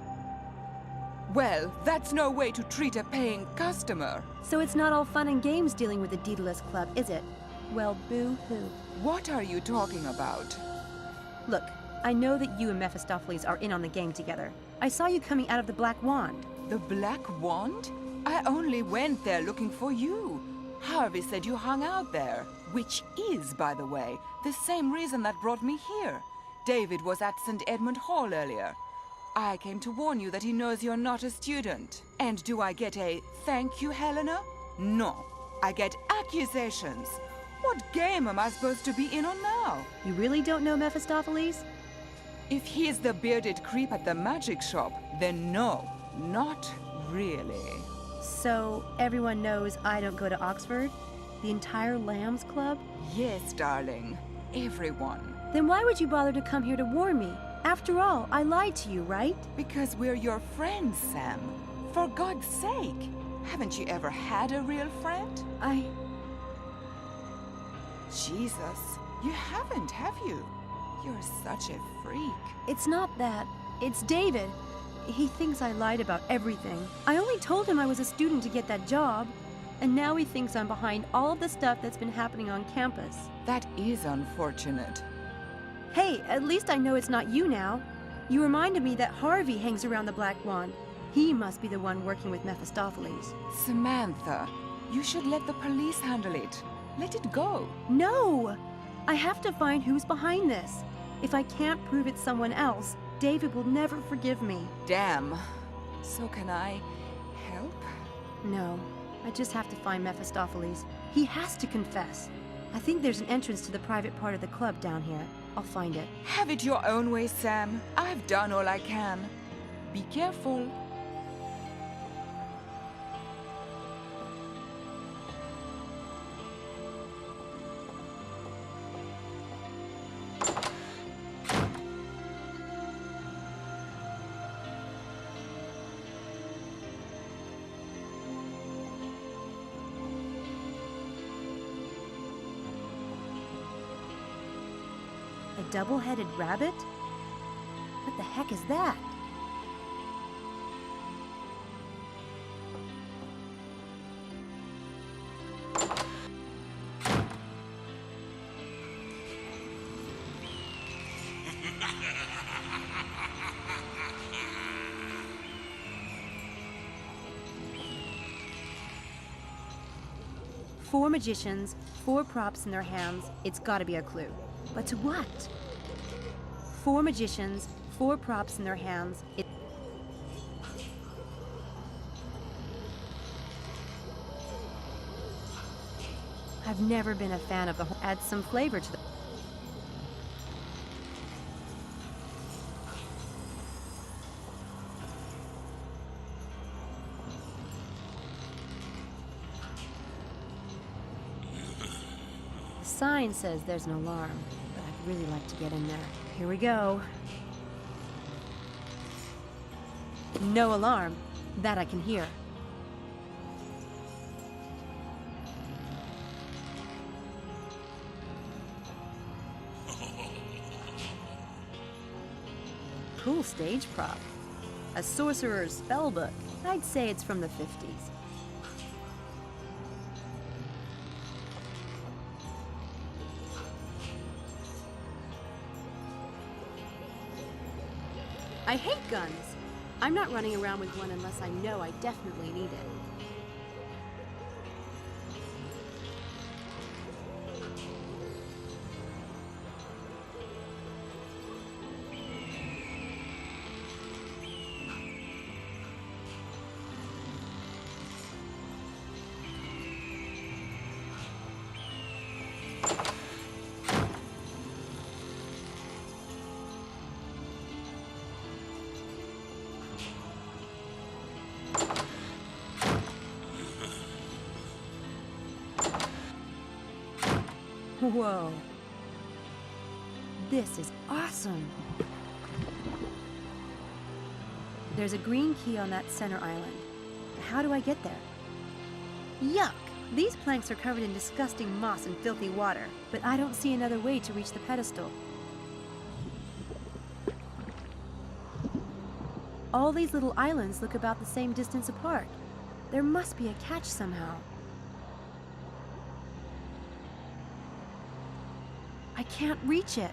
Well, that's no way to treat a paying customer. So it's not all fun and games dealing with the Daedalus Club, is it? Well, boo-hoo. What are you talking about? Look, I know that you and Mephistopheles are in on the game together. I saw you coming out of the Black Wand. The Black Wand? I only went there looking for you. Harvey said you hung out there. Which is, by the way, the same reason that brought me here. David was at St. Edmund Hall earlier. I came to warn you that he knows you're not a student. And do I get a thank you, Helena? No. I get accusations. What game am I supposed to be in on now? You really don't know Mephistopheles? If he's the bearded creep at the magic shop, then no, not really. So everyone knows I don't go to Oxford? The entire Lambs Club? Yes, darling. Everyone. Then why would you bother to come here to warn me? After all, I lied to you, right? Because we're your friends, Sam. For God's sake. Haven't you ever had a real friend? Jesus, you haven't, have you? You're such a freak. It's not that. It's David. He thinks I lied about everything. I only told him I was a student to get that job. And now he thinks I'm behind all of the stuff that's been happening on campus. That is unfortunate. Hey, at least I know it's not you now. You reminded me that Harvey hangs around the Black Wand. He must be the one working with Mephistopheles. Samantha, you should let the police handle it. Let it go. No! I have to find who's behind this. If I can't prove it's someone else, David will never forgive me. Damn. So can I help? No, I just have to find Mephistopheles. He has to confess. I think there's an entrance to the private part of the club down here. I'll find it. Have it your own way, Sam. I've done all I can. Be careful. A double-headed rabbit? What the heck is that? Four magicians, four props in their hands. It's gotta be a clue. But to what? Four magicians, four props in their hands. I've never been a fan of the whole. Add some flavor to the. The sign says there's an alarm, but I'd really like to get in there. Here we go. No alarm. That I can hear. Cool stage prop. A sorcerer's spellbook. I'd say it's from the 50s. I hate guns. I'm not running around with one unless I know I definitely need it. Whoa. This is awesome. There's a green key on that center island. How do I get there? Yuck! These planks are covered in disgusting moss and filthy water, but I don't see another way to reach the pedestal. All these little islands look about the same distance apart. There must be a catch somehow. I can't reach it.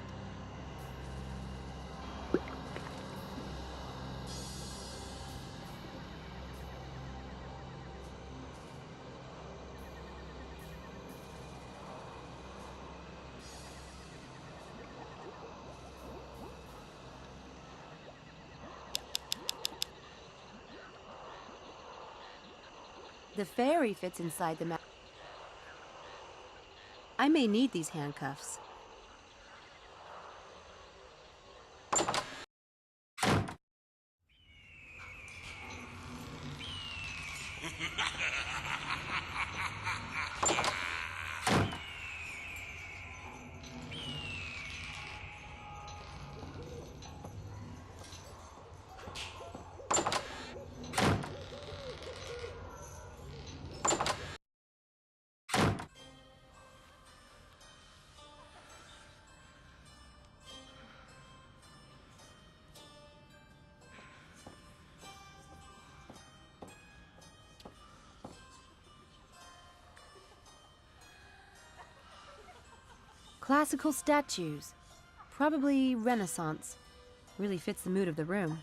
The fairy fits inside the map. I may need these handcuffs. Classical statues. Probably Renaissance. Really fits the mood of the room.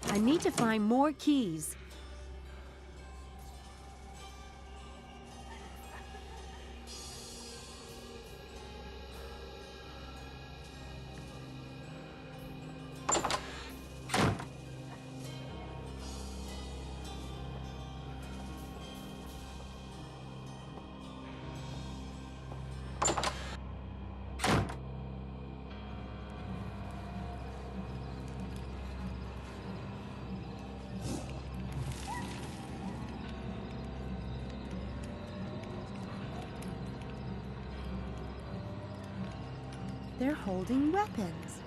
I need to find more keys. They're holding weapons.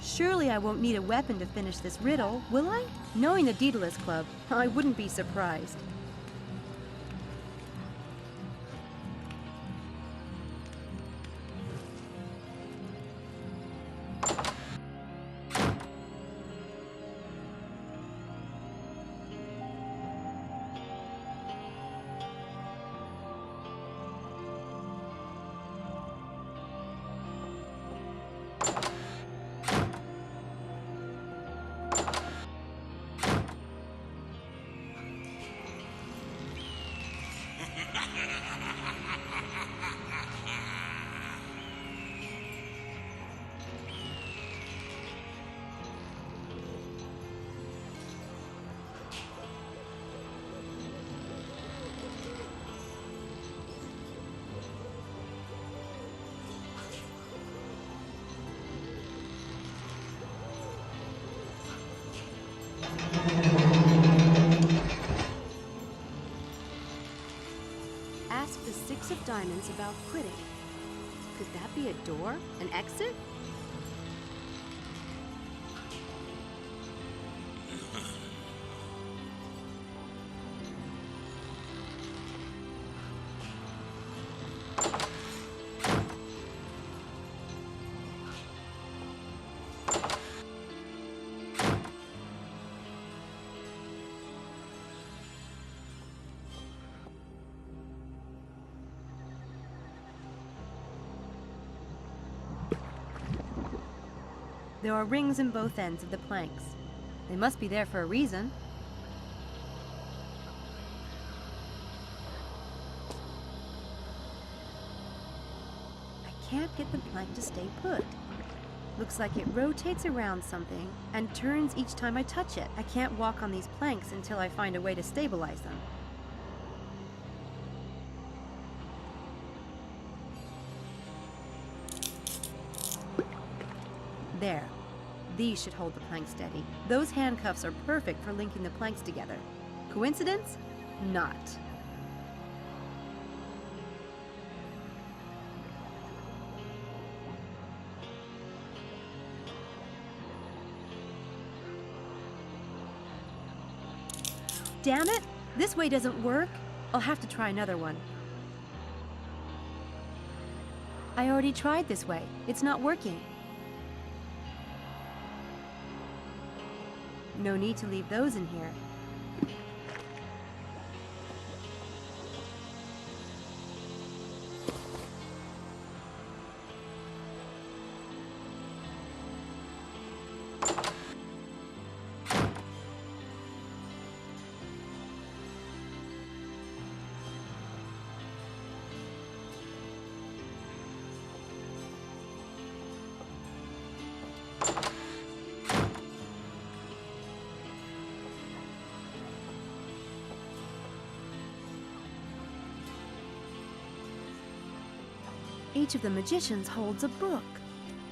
Surely I won't need a weapon to finish this riddle, will I? Knowing the Daedalus Club, I wouldn't be surprised. Ask the Six of Diamonds about quitting. Could that be a door? An exit? There are rings in both ends of the planks. They must be there for a reason. I can't get the plank to stay put. Looks like it rotates around something and turns each time I touch it. I can't walk on these planks until I find a way to stabilize them. There. These should hold the plank steady. Those handcuffs are perfect for linking the planks together. Coincidence? Not. Damn it! This way doesn't work. I'll have to try another one. I already tried this way. It's not working. No need to leave those in here. Each of the magicians holds a book.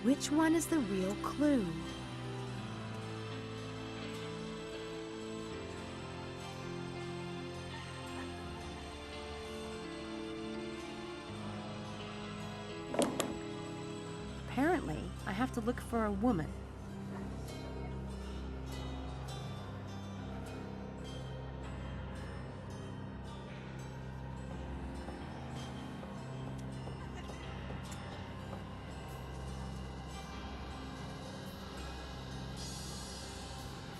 Which one is the real clue? Apparently, I have to look for a woman.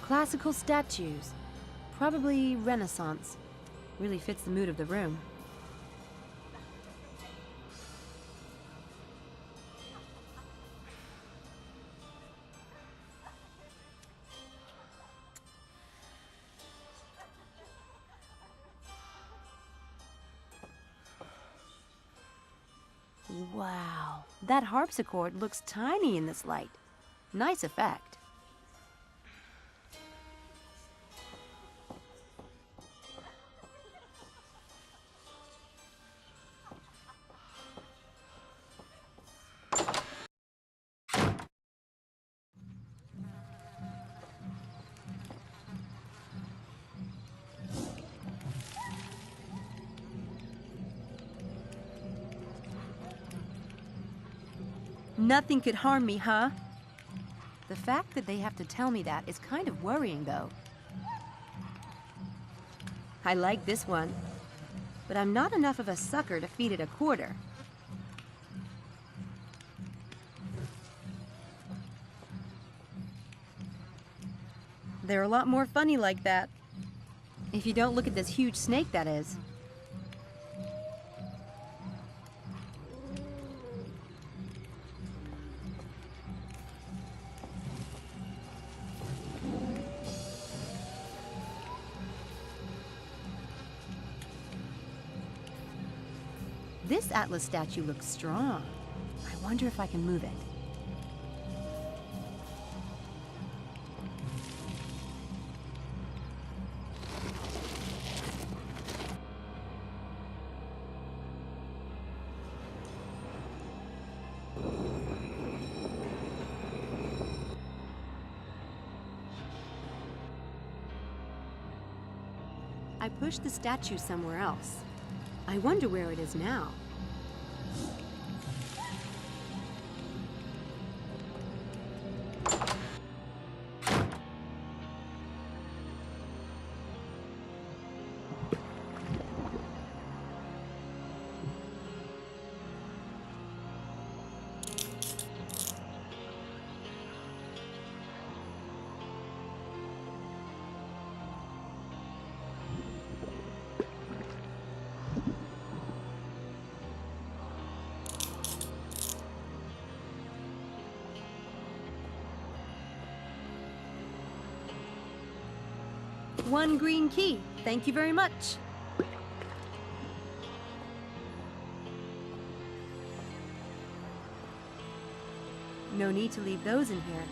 Classical statues. Probably Renaissance. Really fits the mood of the room. Wow, that harpsichord looks tiny in this light. Nice effect. Nothing could harm me, huh? The fact that they have to tell me that is kind of worrying, though. I like this one, but I'm not enough of a sucker to feed it a quarter. They're a lot more funny like that. If you don't look at this huge snake, that is. This Atlas statue looks strong. I wonder if I can move it. I pushed the statue somewhere else. I wonder where it is now. One green key. Thank you very much. No need to leave those in here.